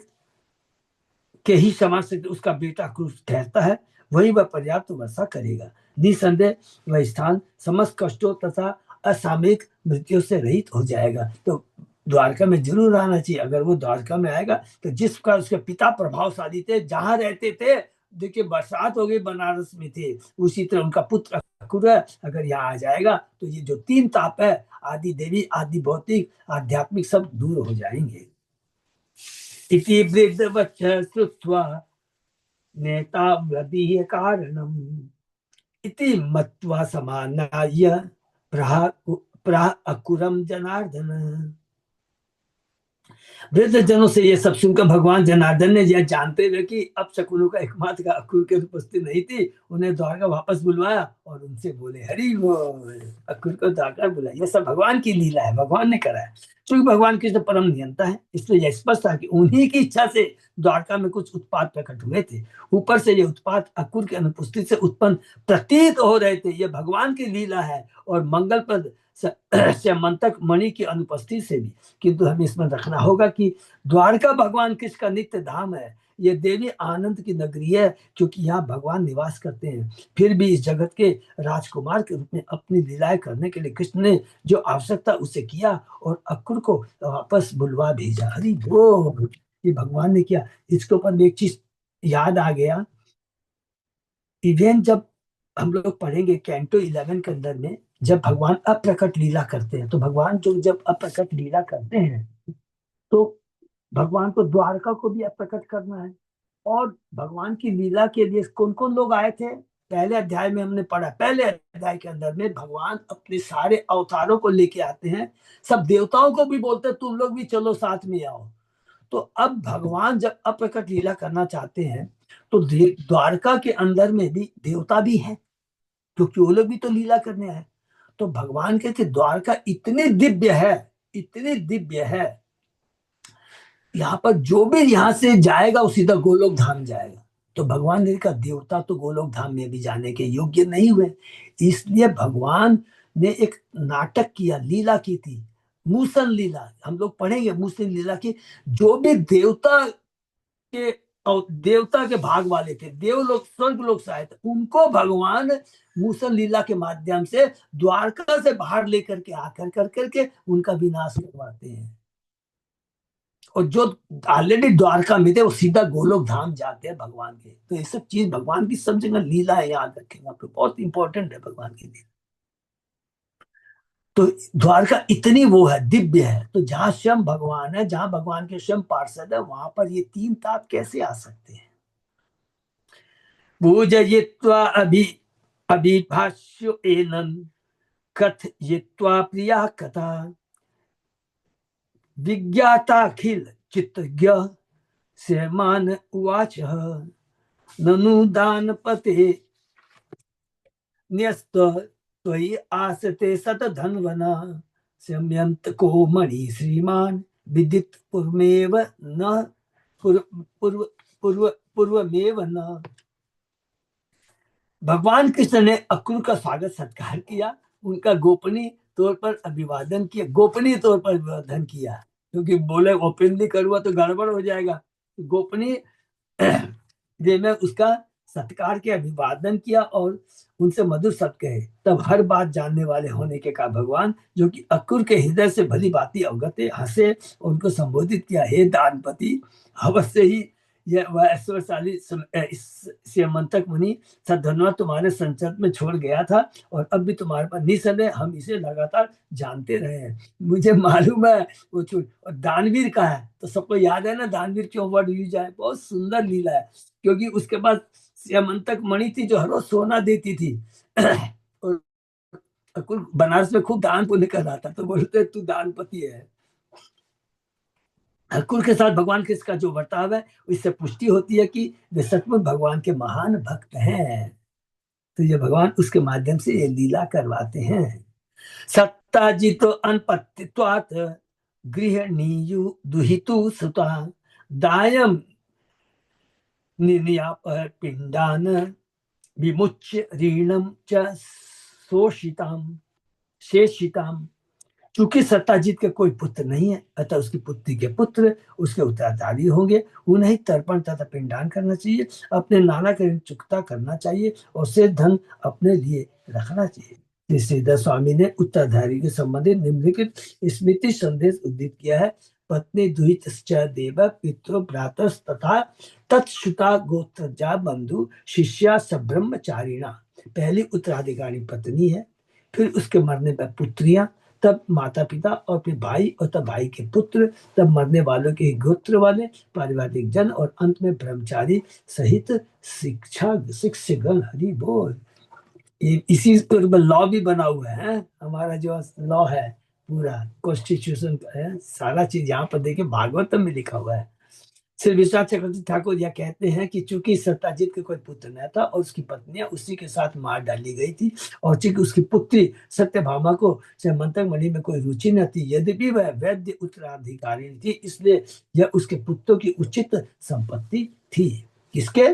[SPEAKER 1] के ही समान से उसका बेटा अक्रूर ठहरता है, वही वह पर्याप्त वर्षा करेगा। निसंदेह वह स्थान समस्त कष्टों तथा असामयिक मृत्यु से रहित हो जाएगा। तो द्वारका में जरूर आना चाहिए। अगर वो द्वारका में आएगा तो जिस प्रकार उसके पिता प्रभावशाली थे, जहां रहते थे, देखिए बरसात हो गई, बनारस में थे, उसी तरह उनका पुत्र अक्रूर अगर यहाँ आ जाएगा तो ये जो तीन ताप है, आदि देवी, आदि भौतिक, आध्यात्मिक, सब दूर हो जाएंगे। इति वृद्धवच्च श्रुत्वा नेता व्रदीय कारणम इति मत्वा समानाय प्राह अकुरम जनार्दन। वृद्ध जनों से ये सब सुनकर भगवान जनार्दन ने यह जानते हुए कि अब शकुनों का एकमात्र का अक्रूर की उपस्थिति नहीं थी, उन्हें द्वारका वापस बुलवाया और उनसे बोले, हरि बोल। अक्रूर को द्वारका बुलाया। यह सब भगवान की लीला है, भगवान ने करा है। क्योंकि भगवान कृष्ण परम नियंता है, इसलिए यह स्पष्ट था कि उन्हीं की इच्छा से द्वारका में कुछ उत्पात प्रकट हुए थे। ऊपर से ये उत्पात अक्रूर की अनुपस्थिति से उत्पन्न प्रतीत हो रहे थे। यह भगवान की लीला है, और मंगलप्रद स्यमंतक मणि की अनुपस्थिति से भी। किंतु हमें इसमें रखना होगा कि द्वारका भगवान कृष्ण का नित्य धाम है। ये देवी आनंद की नगरी है, क्योंकि यहाँ भगवान निवास करते हैं। फिर भी इस जगत के राजकुमार के रूप में अपनी लीलाएं करने के लिए कृष्ण ने जो आवश्यकता उसे किया, और अक्रूर को वापस बुलवा भेजा। हरि बोल। ये भगवान ने किया। इसके ऊपर एक चीज याद आ गया। इवेंट जब हम लोग पढ़ेंगे कैंटो 11 के अंदर में, जब भगवान अप्रकट लीला करते हैं, तो भगवान जो जब अप्रकट लीला करते हैं, तो भगवान को द्वारका को भी अप्रकट करना है। और भगवान की लीला के लिए कौन कौन लोग आए थे, पहले अध्याय में हमने पढ़ा। पहले अध्याय के अंदर में भगवान अपने सारे अवतारों को लेके आते हैं, सब देवताओं को भी बोलते हैं तुम लोग भी चलो साथ में आओ। तो अब भगवान जब अप्रकट लीला करना चाहते हैं, तो द्वारका के अंदर में भी देवता भी है, क्योंकि वो लोग भी तो लीला करने आए। तो भगवान कहते द्वारका इतने दिव्य है, इतने दिव्य है, यहाँ पर जो भी यहाँ से जाएगा वो सीधा गोलोक धाम जाएगा। तो भगवान ने कहा देवता तो गोलोक धाम में भी जाने के योग्य नहीं हुए, इसलिए भगवान ने एक नाटक किया, लीला की थी। मूसन लीला हम लोग पढ़ेंगे, मूसन लीला की जो भी देवता के भाग वाले थे, देवलोक स्वर्ग लोक से आए थे, उनको भगवान मूसल लीला के माध्यम से द्वारका से बाहर लेकर के आकर करके उनका विनाश करवाते हैं। और जो ऑलरेडी द्वारका में थे वो सीधा गोलोक धाम जाते हैं भगवान के। तो ये सब चीज भगवान की सब जगह लीला है, याद रखेंगे आप, बहुत इंपॉर्टेंट है भगवान की लीला। तो द्वारका इतनी वो है, दिव्य है, तो जहां स्वयं भगवान है, जहां भगवान के स्वयं पार्षद है, वहां पर ये तीन ताप कैसे आ सकते हैं? पूजयित्वा अभिभाष्यो एनं कथयित्वा प्रिया कथा विज्ञाताखिल चित्तज्ञ श्यमान उवाच ननु दानपते न्यस्त त्वयि आसते सतधन्वना सम्यंत को मणि श्रीमान विदित पूर्वमेव न पूर्वमेव न। भगवान कृष्ण ने अक्रूर का स्वागत सत्कार किया, उनका गोपनीय तौर पर अभिवादन किया, गोपनीय तौर पर अभिवादन किया, क्योंकि बोले ओपनली करूँगा तो गड़बड़ हो जाएगा। गोपनीय वे में उसका सत्कार किया, अभिवादन किया और उनसे मधुर शब्द कहे। तब हर बात जानने वाले होने के कारण भगवान, जो कि अक्रूर के हृदय से भली भांति अवगत है, हंसे और उनको संबोधित किया, हे दानपति, अवश्य ही यह वह ऐश्वर्यशाली श्यमंतक मुनि सद्धन्वा तुम्हारे संचत में छोड़ गया था और अब भी तुम्हारे पास निसंदेह हम इसे लगातार जानते रहे हैं। मुझे मालूम है वो छूट। और दानवीर का है तो सबको याद है ना, दानवीर क्यों वर्ड यूज है, बहुत सुंदर लीला है, क्योंकि उसके बाद श्यमंतक मणि थी जो हर रोज सोना देती थी और बनारस में खूब दान पुण्य कर रहा था, तो बोलते तू दानपति है। अक्रूर के साथ भगवान कृष्ण का जो बर्ताव है इससे पुष्टि होती है कि वे सचमुच भगवान के महान भक्त हैं। तो ये भगवान उसके माध्यम से ये लीला करवाते हैं। सत्ताजितो अनपत्तित्वात् गृहणीयु दुहितु सुता दायम निर्याप पिंडान विमुच्य ऋणम च शोषिताम शेषिताम। चूंकि सत्ताजीत के कोई पुत्र नहीं है, अतः उसकी पुत्री के पुत्र उसके उत्तराधिकारी होंगे, उन्हें तर्पण तथा पिंडदान करना चाहिए, अपने नाना का चुकता करना चाहिए और से धन अपने लिए रखना चाहिए। श्रीधर स्वामी ने उत्तराधिकारी के संबंधित निम्नलिखित स्मृति संदेश उद्धृत किया है। पत्नी दुहित देव पितृ भ्रातस तथा तत्सुता गोत्रजा बंधु शिष्या सब्रह्मचारिणा। पहली उत्तराधिकारी पत्नी है, फिर उसके मरने पर पुत्रियां, तब माता पिता और फिर भाई और तब भाई के पुत्र, तब मरने वालों के गोत्र वाले पारिवारिक जन और अंत में ब्रह्मचारी सहित शिक्षगण। हरि बोल। इसी पर लॉ भी बना हुआ है, हमारा जो लॉ है पूरा कॉन्स्टिट्यूशन है, सारा चीज यहाँ पर देखिए भागवतम में लिखा हुआ है। श्री विश्वनाथ चक्रवर्ती ठाकुर यह कहते हैं कि चूंकि सत्ताजीत के कोई पुत्र न था और उसकी पत्नियां उसी के साथ मार डाली गई थी, और चूंकि उसकी पुत्री सत्यभामा को श्यमंतक मणि में कोई रुचि न थी, यद्यपि वह वैद्य उत्तराधिकारी थी, इसलिए यह उसके पुत्रों की उचित संपत्ति थी। किसके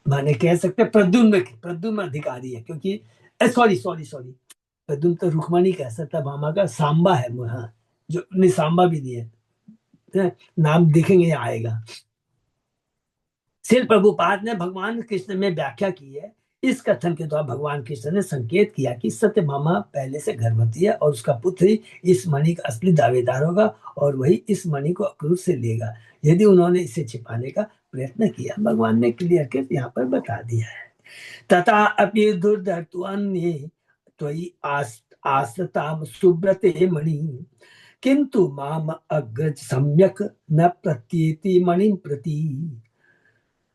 [SPEAKER 1] माने कह सकते प्रद्युम्न अधिकारी है, क्योंकि सॉरी प्रद्युम्न तो रुक्मणी का, सत्यभामा का सांबा है, हाँ, जो नहीं सांबा भी नहीं है, नाम देखेंगे आएगा। श्रील प्रभुपाद ने भगवान कृष्ण में व्याख्या की है। इस कथन के द्वारा भगवान कृष्ण ने संकेत किया कि सत्यभामा पहले से गर्भवती है और उसका पुत्र ही इस मणि का असली दावेदार होगा और वही इस मणि को अक्रूर से लेगा, यदि उन्होंने इसे छिपाने का प्रयत्न किया। भगवान ने क्लियर कर यहाँ पर बता दिया है। तथा अपि दुर्धर्तु अन्ये त्वयि आस्ताम सुब्रते मणि किंतु माम अग्रज सम्यक न प्रत्येति मणिं प्रति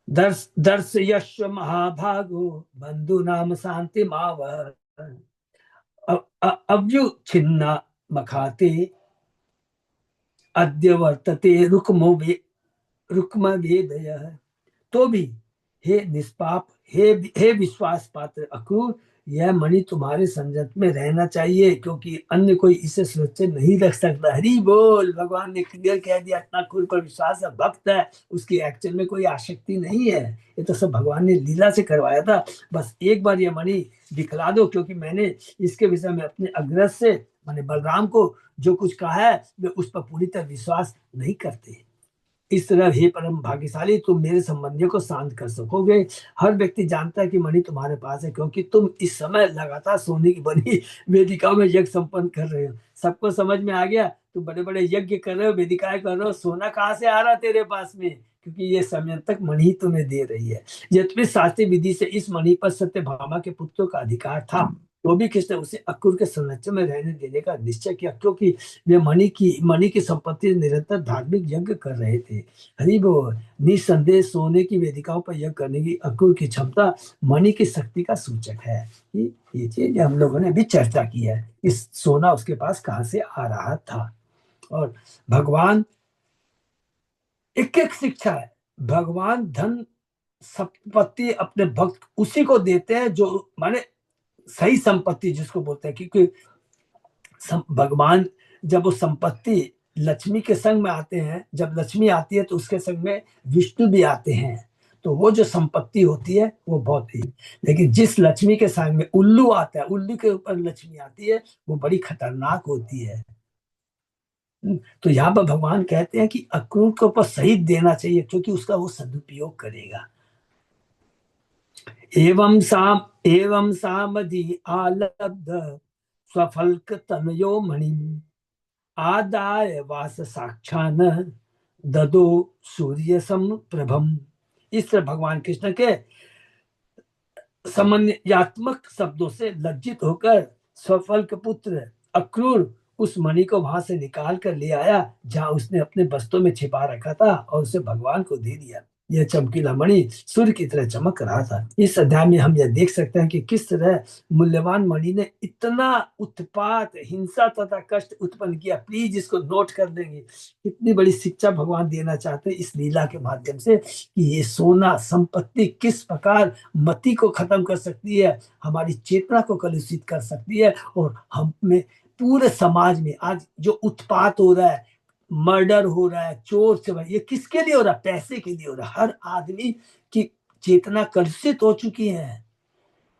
[SPEAKER 1] दर्शयस्व महाभागो बंधु नाम शांति माव अव्यु छिन्ना मखाते अद्य वर्तते रुक्म वेदय। तो भी हे निष्पाप, हे विश्वास पात्र अक्रूर, यह मणि तुम्हारे संजत में रहना चाहिए, क्योंकि अन्य कोई इसे सुरक्षित नहीं रख सकता। हरि बोल। भगवान ने क्लियर कह दिया, इतना अक्रूर पर विश्वास है, भक्त है, उसकी एक्चुअल में कोई आसक्ति नहीं है। ये तो सब भगवान ने लीला से करवाया था। बस एक बार ये मणि दिखला दो, क्योंकि मैंने इसके विषय में अपने अग्रज से माने बलराम को जो कुछ कहा है वे उस पर पूरी तरह विश्वास नहीं करते। इस तरह हे परम भाग्यशाली, तुम मेरे संबंधियों को शांत कर सकोगे। हर व्यक्ति जानता है कि मणि तुम्हारे पास है, क्योंकि तुम इस समय लगातार सोने की बनी वेदिकाओं में यज्ञ संपन्न कर रहे हो। सबको समझ में आ गया, तुम बड़े बड़े यज्ञ कर रहे हो, वेदिकाएं कर रहे हो, सोना कहाँ से आ रहा तेरे पास में? क्योंकि ये समय तक मणि तुम्हें दे रही है। यद्यपि शास्त्रीय विधि से इस मणि पर सत्यभामा के पुत्रों का अधिकार था, तो भी कृष्ण उसे अक्रूर के संरक्षण में रहने देने का निश्चय किया, क्योंकि वे मणि की संपत्ति निरंतर धार्मिक यज्ञ कर रहे थे। हरि बोल। निसंदेह सोने की वेदिकाओं पर यज्ञ करने की अक्रूर की क्षमता मणि की शक्ति का सूचक है। ये चीज हम लोगों ने भी चर्चा की है, इस सोना उसके पास कहां से आ रहा था। और भगवान एक एक शिक्षा है। भगवान धन संपत्ति अपने भक्त उसी को देते हैं जो माने सही संपत्ति जिसको बोलते हैं, क्योंकि भगवान जब वो संपत्ति लक्ष्मी के संग में आते हैं, जब लक्ष्मी आती है तो उसके संग में विष्णु भी आते हैं, तो वो जो संपत्ति होती है वो बहुत ही। लेकिन जिस लक्ष्मी के संग में उल्लू आता है, उल्लू के ऊपर लक्ष्मी आती है, वो बड़ी खतरनाक होती है। तो यहाँ पर भगवान कहते हैं कि अक्रूर के ऊपर सही देना चाहिए, क्योंकि उसका वो सदुपयोग करेगा। एवं सामधि आलब्ध स्वफल्क तनयो मणि आदाय वास साक्षान ददो सूर्य सम प्रभम। इस तरह भगवान कृष्ण के समन्वयात्मक शब्दों से लज्जित होकर स्वफल के पुत्र अक्रूर उस मणि को वहां से निकाल कर ले आया जहां उसने अपने बस्तों में छिपा रखा था, और उसे भगवान को दे दिया। यह चमकीला मणि सूर्य की तरह चमक रहा था। इस अध्याय में हम यह देख सकते हैं कि किस तरह मूल्यवान मणि ने इतना उत्पात, हिंसा तथा कष्ट उत्पन्न किया। प्लीज इसको नोट कर देंगे, कितनी बड़ी शिक्षा भगवान देना चाहते हैं इस लीला के माध्यम से, कि ये सोना संपत्ति किस प्रकार मति को खत्म कर सकती है, हमारी चेतना को कलुषित कर सकती है। और हम में पूरे समाज में आज जो उत्पात हो रहा है, मर्डर हो रहा है, चोर से, ये किसके लिए हो रहा है? पैसे के लिए हो रहा है। हर आदमी की चेतना कलुषित हो चुकी है,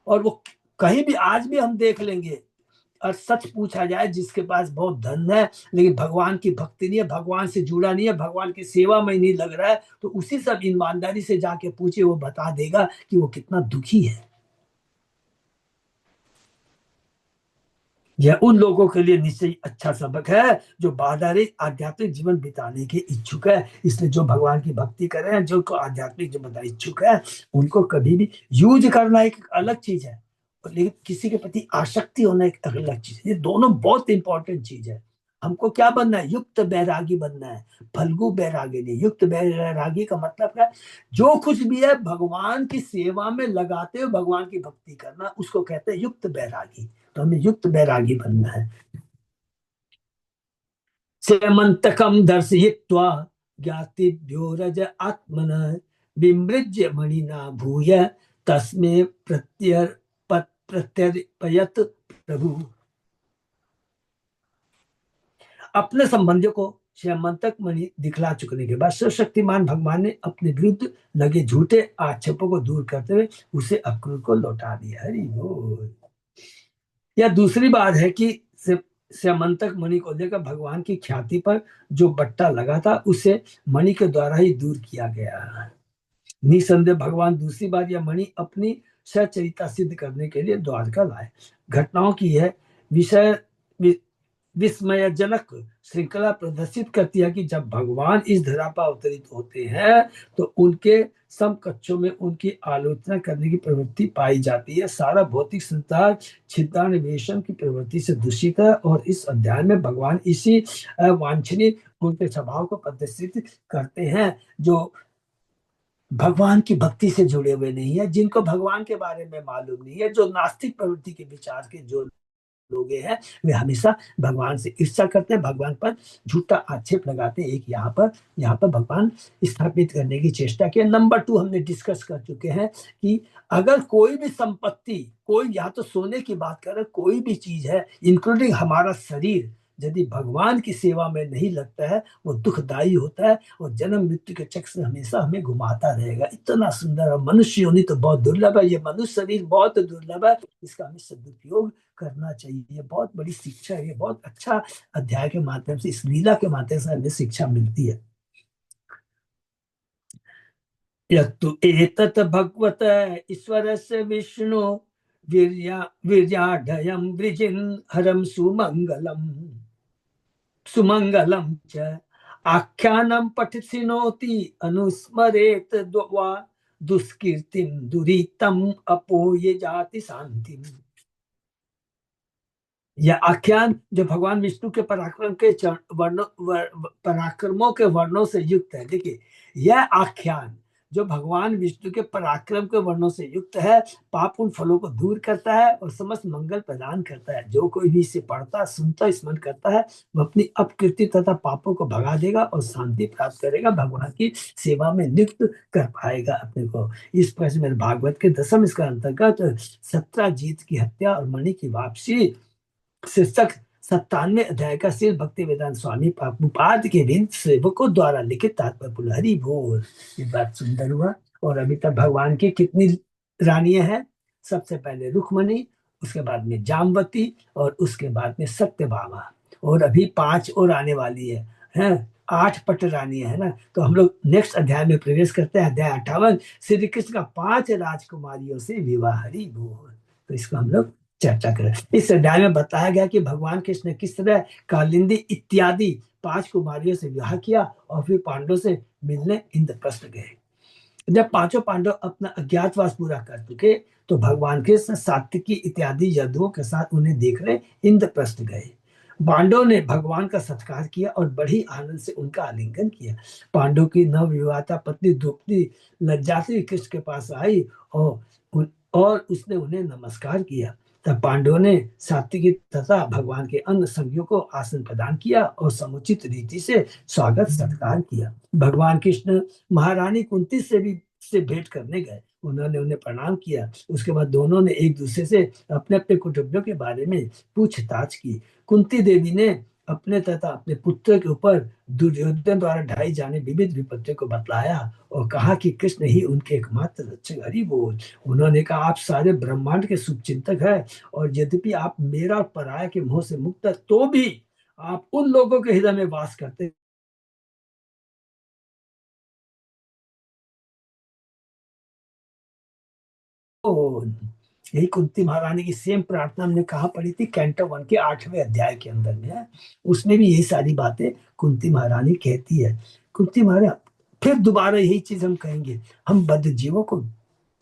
[SPEAKER 1] और वो कहीं भी आज भी हम देख लेंगे। और सच पूछा जाए, जिसके पास बहुत धन है लेकिन भगवान की भक्ति नहीं है, भगवान से जुड़ा नहीं है, भगवान की सेवा में नहीं लग रहा है, तो उसी सब ईमानदारी से जाके पूछे, वो बता देगा कि वो कितना दुखी है। यह उन लोगों के लिए निश्चय अच्छा सबक है जो बाधारहित आध्यात्मिक जीवन बिताने के इच्छुक है। इसलिए जो भगवान की भक्ति कर रहे हैं, जो आध्यात्मिक जीवन इच्छुक है, उनको कभी भी यूज करना एक अलग चीज है, लेकिन किसी के प्रति आसक्ति होना एक अलग चीज है। ये दोनों बहुत इंपॉर्टेंट चीज है। हमको क्या बनना है? युक्त बैरागी बनना है, फल्गु बैरागी नहीं। युक्त बैरागी का मतलब है जो कुछ भी है भगवान की सेवा में लगाते हुए भगवान की भक्ति करना, उसको कहते हैं युक्त बैरागी। तो हमें युक्त बैरागी बनना है। सेमंतकम दर्शयित्वा ज्ञातिभ्यो रज आत्मन विमृज्य मणिना भूय तस्मे प्रत्यर्पयत प्रभु। अपने संबंधियों को श्यामंतक मणि दिखला चुकने के बाद सर्वशक्तिमान भगवान ने अपने विरुद्ध लगे झूठे आक्षेपों को दूर करते हुए उसे अक्रूर को लौटा दिया। हरि बोल। यह दूसरी बात है कि श्यामंतक मणि को लेकर भगवान की ख्याति पर जो बट्टा लगा था उसे मणि के द्वारा ही दूर किया गया। निसंदेह भगवान दूसरी बार यह मणि अपनी सचरिता सिद्ध करने के लिए द्वारका लाए। घटनाओं की यह विषय विस्मयजनक श्रृंखला प्रदर्शित करती है कि जब भगवान इस धरा पर अवतरित होते हैं तो उनके समकक्षों में उनकी आलोचना करने की प्रवृत्ति पाई जाती है। सारा भौतिक संसार छिद्रान्वेषण की प्रवृत्ति से दूषित है, और इस अध्याय में भगवान इसी वांछनीय उनके स्वभाव को प्रदर्शित करते हैं जो भगवान की भक्ति से जुड़े हुए नहीं है, जिनको भगवान के बारे में मालूम नहीं है, जो नास्तिक प्रवृत्ति के विचार के जो लोग हैं, वे हमेशा भगवान से ईर्ष्या करते हैं, भगवान पर झूठा आक्षेप लगाते हैं। एक यहाँ पर भगवान स्थापित करने की चेष्टा की। नंबर 2 हमने डिस्कस कर चुके हैं कि अगर कोई भी संपत्ति, कोई यहाँ तो सोने की बात कर रहे, कोई भी चीज है इंक्लूडिंग हमारा शरीर, यदि भगवान की सेवा में नहीं लगता है वो दुखदायी होता है और जन्म मृत्यु के चक्र से हमेशा हमें घुमाता रहेगा। इतना सुंदर, और मनुष्य योनि तो बहुत दुर्लभ है, ये मनुष्य शरीर बहुत दुर्लभ है, इसका हमें सदुपयोग करना चाहिए। ये बहुत बड़ी शिक्षा है, ये बहुत अच्छा अध्याय के माध्यम से, इस लीला के माध्यम से हमें शिक्षा मिलती है। यत्तु एतत् भगवत ईश्वरस्य विष्णु वीर्याढयं वृजिन् हरं सुमंगलम च आख्यानं पठिनोति अनुस्मरेत वा दुष्कीर्तिं दुरीतम अपोये जाति शांति। यह आख्यान जो भगवान विष्णु के पराक्रम के पराक्रमों के वर्णों से युक्त है। देखिए, यह आख्यान जो भगवान विष्णु के पराक्रम के वर्णों से युक्त है, पाप उन फलों को दूर करता है और समस्त मंगल प्रदान करता है। जो कोई भी इसे पढ़ता, सुनता, स्मरण करता है, वह अपनी अपकृति तथा पापों को भगा देगा और शांति प्राप्त करेगा, भगवान की सेवा में नियुक्त कर पाएगा अपने को। इस प्रकार में भागवत के 10वें इसका अंतर्गत सत्राजीत की हत्या और मणि की वापसी शीर्षक 97वें अध्याय का श्री भक्ति वेदांत स्वामी प्रभुपाद के विंद सेवकों द्वारा लिखित तात्पर्य। हरि बोल। ये बात सुंदर हुआ। और अभी तक भगवान की कितनी रानियां हैं? सबसे पहले रुक्मणी, उसके बाद में जामवती और उसके बाद में सत्यभामा, और अभी 5 और आने वाली है 8 पट रानियां है ना। तो हम लोग नेक्स्ट अध्याय में प्रवेश करते हैं, अध्याय 58, श्री कृष्ण का 5 राजकुमारियों से विवाह। हरि बोल। तो इसको हम लोग चर्चा करें। इस अध्याय में बताया गया कि भगवान कृष्ण ने किस तरह कालिंदी इत्यादि 5 कुमारियों से विवाह किया और फिर पांडवों से मिलने इंद्रप्रस्थ गए। जब 5 पांडव अपना अज्ञातवास पूरा कर चुके तो भगवान कृष्ण सात्विकी इत्यादि यदुओं के साथ उन्हें देखने इंद्रप्रस्थ गए। पांडवों ने भगवान का सत्कार किया और बड़ी आनंद से उनका आलिंगन किया। पांडव की नवविवाहिता पत्नी द्रौपदी लज्जा से कृष्ण के पास आई और उसने उन्हें नमस्कार किया। तब पांडवों ने सात्विकी तथा भगवान के अन्य संगियों को आसन प्रदान किया और समुचित रीति से स्वागत सत्कार किया। भगवान कृष्ण महारानी कुंती से भेंट करने गए। उन्होंने उन्हें प्रणाम किया। उसके बाद दोनों ने एक दूसरे से अपने अपने कुटुंबियों के बारे में पूछताछ की। कुंती देवी ने अपने तथा अपने पुत्र के ऊपर दुर्योधन द्वारा ढाई जाने विविध विपत्तियों को बतलाया और कहा कि कृष्ण ही उनके एकमात्र रक्षक। हरि बोल। उन्होंने कहा, आप सारे ब्रह्मांड के शुभचिंतक हैं और यद्यपि आप मेरा और पराया के मोह से मुक्त है तो भी आप उन लोगों के हृदय में वास करते हो। यही कुंती महारानी की सेम प्रार्थना हमने कहा पढ़ी थी, कैंटो 1 के 8वें अध्याय के अंदर में है। उसमें भी यही सारी बातें कुंती महारानी कहती है। कुंती महारानी फिर दोबारा यही चीज हम कहेंगे, हम बद्ध जीवों को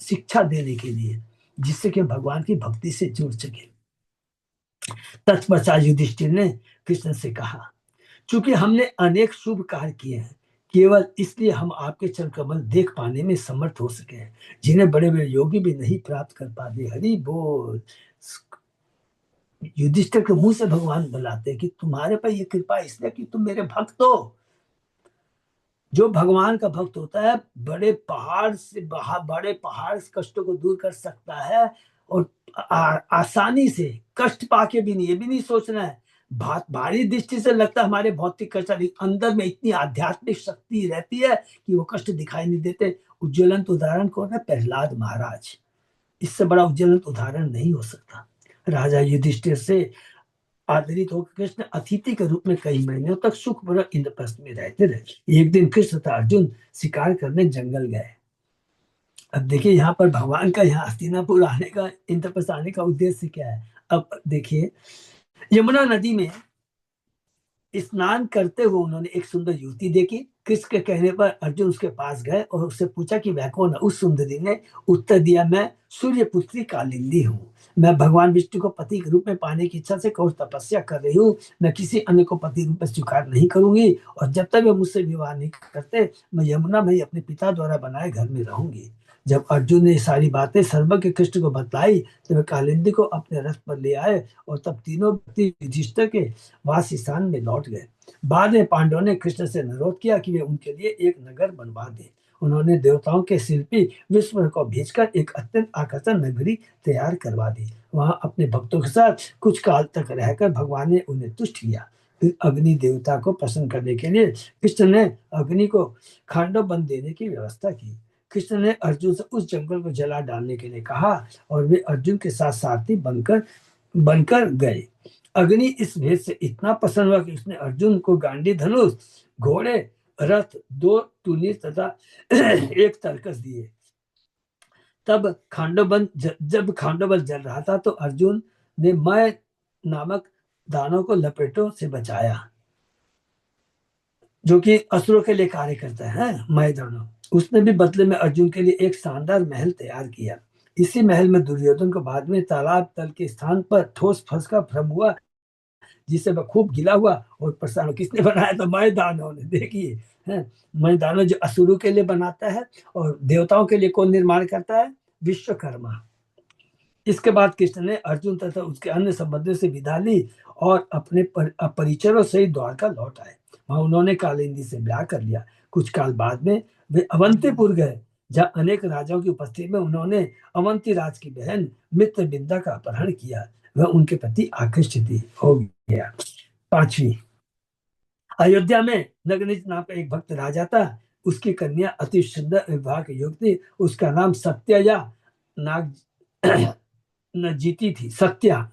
[SPEAKER 1] शिक्षा देने के लिए, जिससे कि भगवान की भक्ति से जुड़ सके। तत्पश्चात युधिष्ठिर ने कृष्ण से कहा, चूंकि हमने अनेक शुभ कार्य किए हैं, केवल इसलिए हम आपके चरण कमल देख पाने में समर्थ हो सके हैं, जिन्हें बड़े बड़े योगी भी नहीं प्राप्त कर पाते। हरि बोल। युधिष्ठिर के मुंह से भगवान बुलाते कि तुम्हारे पर यह कृपा इसलिए कि तुम मेरे भक्त हो। जो भगवान का भक्त होता है बड़े पहाड़ से कष्टों को दूर कर सकता है और आसानी से कष्ट पाके भी नहीं, ये भी नहीं सोचना है भारी दृष्टि से लगता है हमारे भौतिक कष्ट, अंदर में इतनी आध्यात्मिक शक्ति रहती है कि वो कष्ट दिखाई नहीं देते। उज्ज्वलंत उदाहरण कौन है? प्रहलाद महाराज। इससे बड़ा उज्ज्वलंत उदाहरण नहीं हो सकता। राजा युधिष्ठिर से आदरित होकर कृष्ण अतिथि के रूप में कई महीनों तक सुखपूर्वक इंद्रप्रस्थ में रहते रहे। एक दिन कृष्ण तथा अर्जुन शिकार करने जंगल गए। अब देखिए यहाँ पर भगवान का यहाँ हस्तिनापुर आने का, इंद्रप्रस्थ आने का उद्देश्य क्या है? अब देखिए, यमुना नदी में स्नान करते हुए उन्होंने एक सुंदर युवती देखी। कृष्ण के कहने पर अर्जुन उसके पास गए और उससे पूछा कि वह कौन है। उस सुंदरी ने उत्तर दिया, मैं सूर्य पुत्री कालिंदी हूँ। मैं भगवान विष्णु को पति के रूप में पाने की इच्छा से कठोर तपस्या कर रही हूँ। मैं किसी अन्य को पति रूप में स्वीकार नहीं करूंगी और जब तक वे मुझसे विवाह नहीं करते मैं यमुना में अपने पिता द्वारा बनाए घर में रहूंगी। जब अर्जुन ने सारी बातें सर्वज्ञ कृष्ण को बतलाई तो वे कालिंदी को अपने रथ पर ले आए और तब तीनों व्यक्ति युधिष्ठिर के वास स्थान में लौट गए। बाद में पांडवों ने कृष्ण से अनुरोध किया कि वे उनके लिए एक नगर बनवा दें। उन्होंने देवताओं के शिल्पी विश्व को भेजकर एक अत्यंत आकर्षक नगरी तैयार करवा दी। वहां अपने भक्तों के साथ कुछ काल तक रहकर भगवान ने उन्हें तुष्ट किया। अग्नि देवता को प्रसन्न करने के लिए कृष्ण ने अग्नि को खांडव बन देने की व्यवस्था की। कृष्ण ने अर्जुन से उस जंगल को जला डालने के लिए कहा और वे अर्जुन के साथ सारथी बनकर बनकर गए। अग्नि इस भेद से इतना प्रसन्न हुआ कि उसने अर्जुन को गांडी धनुष, घोड़े, रथ, 2 टूनी तथा एक तरकस दिए। तब जब खांडोबल जल रहा था तो अर्जुन ने मय नामक दानों को लपेटों से बचाया, जो कि असुरों के लिए कार्य करता है। मय दानव उसने भी बदले में अर्जुन के लिए एक शानदार महल तैयार किया। इसी महल में दुर्योधन को बाद में तालाब तल के स्थान पर ठोस फंस का भ्रम हुआ, जिससे वह खूब गिला हुआ और परेशान। किसने बनाया? तो मय दानव ने। देखिए है, मय दानव जो असुरों के लिए बनाता है और देवताओं के लिए कौन निर्माण करता है? विश्वकर्मा। इसके बाद कृष्ण ने अर्जुन तथा उसके अन्य संबंधियों से विदा ली और अपने परिचरों से द्वारका लौट आए। वहां उन्होंने कालिंदी से ब्याह कर लिया। कुछ काल बाद में वे अवंतीपुर गए, जहाँ अनेक राजाओं की उपस्थिति में उन्होंने अवंती राज की बहन मित्रविंदा का अपहरण किया। वह उनके प्रति आकृष्ट हो गया। 5वीं, अयोध्या में नगनिज नाम का एक भक्त राजा था। उसकी कन्या अति सुंदर विवाह के योग्य थी। उसका नाम सत्या या नाग न जीती थी, सत्या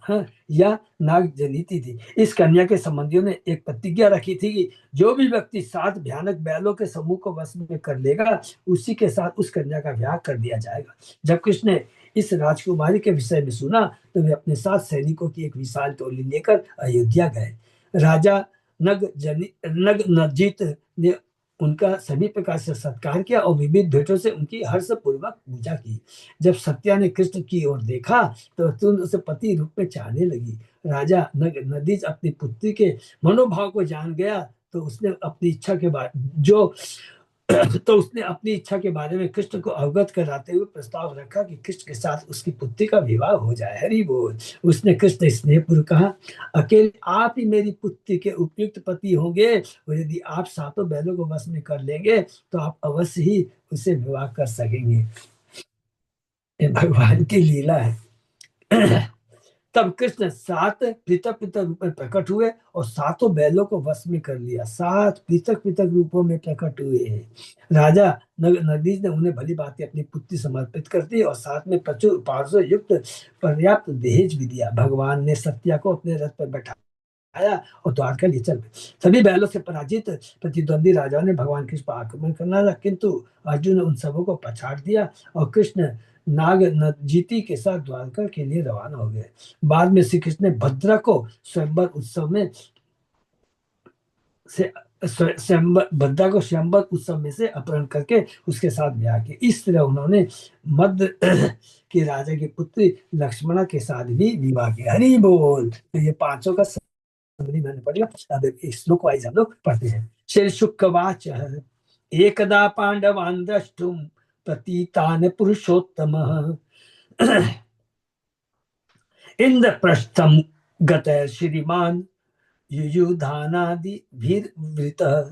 [SPEAKER 1] या नाग जनीती थी। इस कन्या के संबंधियों ने एक प्रतिज्ञा रखी थी कि जो भी व्यक्ति 7 भयानक बैलों के समूह को वश में कर लेगा, उसी के साथ उस कन्या का ब्याह कर दिया जाएगा। जब कृष्ण ने इस राजकुमारी के विषय में सुना तो वे अपने साथ सैनिकों की एक विशाल टोली लेकर अयोध्या गए। राजा नग नजीत ने उनका सभी प्रकार से सत्कार किया और विविध भेंटों से उनकी हर्षपूर्वक पूजा की। जब सत्या ने कृष्ण की ओर देखा तो तुरंत उसे पति रूप में चाहने लगी। राजा नदीज अपनी पुत्री के मनोभाव को जान गया तो उसने अपनी इच्छा के बारे में कृष्ण को अवगत कराते हुए प्रस्ताव रखा कि कृष्ण के साथ उसकी पुत्री का विवाह हो जाए। हरि बोल। उसने कृष्ण स्नेहपूर्वक कहा, अकेले आप ही मेरी पुत्री के उपयुक्त पति होंगे और यदि आप 7 बैलों को वश में कर लेंगे तो आप अवश्य ही उसे विवाह कर सकेंगे। ये भगवान की लीला है। तब कृष्ण 7 पृथक पृथक रूप में प्रकट हुए और 7 बैलों को वश में कर लिया। 7 पृथक पृथक रूपों में प्रकट हुए। राजा नदीज ने उन्हें भली भांति अपनी पुत्री समर्पित कर दी और साथ में प्रचुर उपहारों युक्त पर्याप्त दहेज भी दिया। भगवान ने सत्या को अपने रथ पर बैठाया और द्वारका ले चल गए। सभी बैलों से पराजित प्रतिद्वंदी राजाओं ने भगवान कृष्ण पर आक्रमण करना था, किंतु अर्जुन ने उन सबों को पछाड़ दिया और कृष्ण नाग नजीती के साथ द्वारका के लिए रवाना हो गए। बाद में श्री कृष्ण ने भद्रा को स्वयंवर उत्सव में से अपहरण करके उसके साथ ब्याह किया। इस तरह उन्होंने मध्य के राजा की पुत्री लक्ष्मणा के साथ भी विवाह किया। हरि बोल। तो ये 5 का समरी मैंने पढ़ा। अब श्लोक वाइज हम लोग पढ़ते हैं। श्री शुकवाच एकदा पांडवान् द्रष्टुम प्रतीतान पुरुषोत्तम इंद्रप्रस्थम गत श्रीमान युयुधानादि भीरवृतः।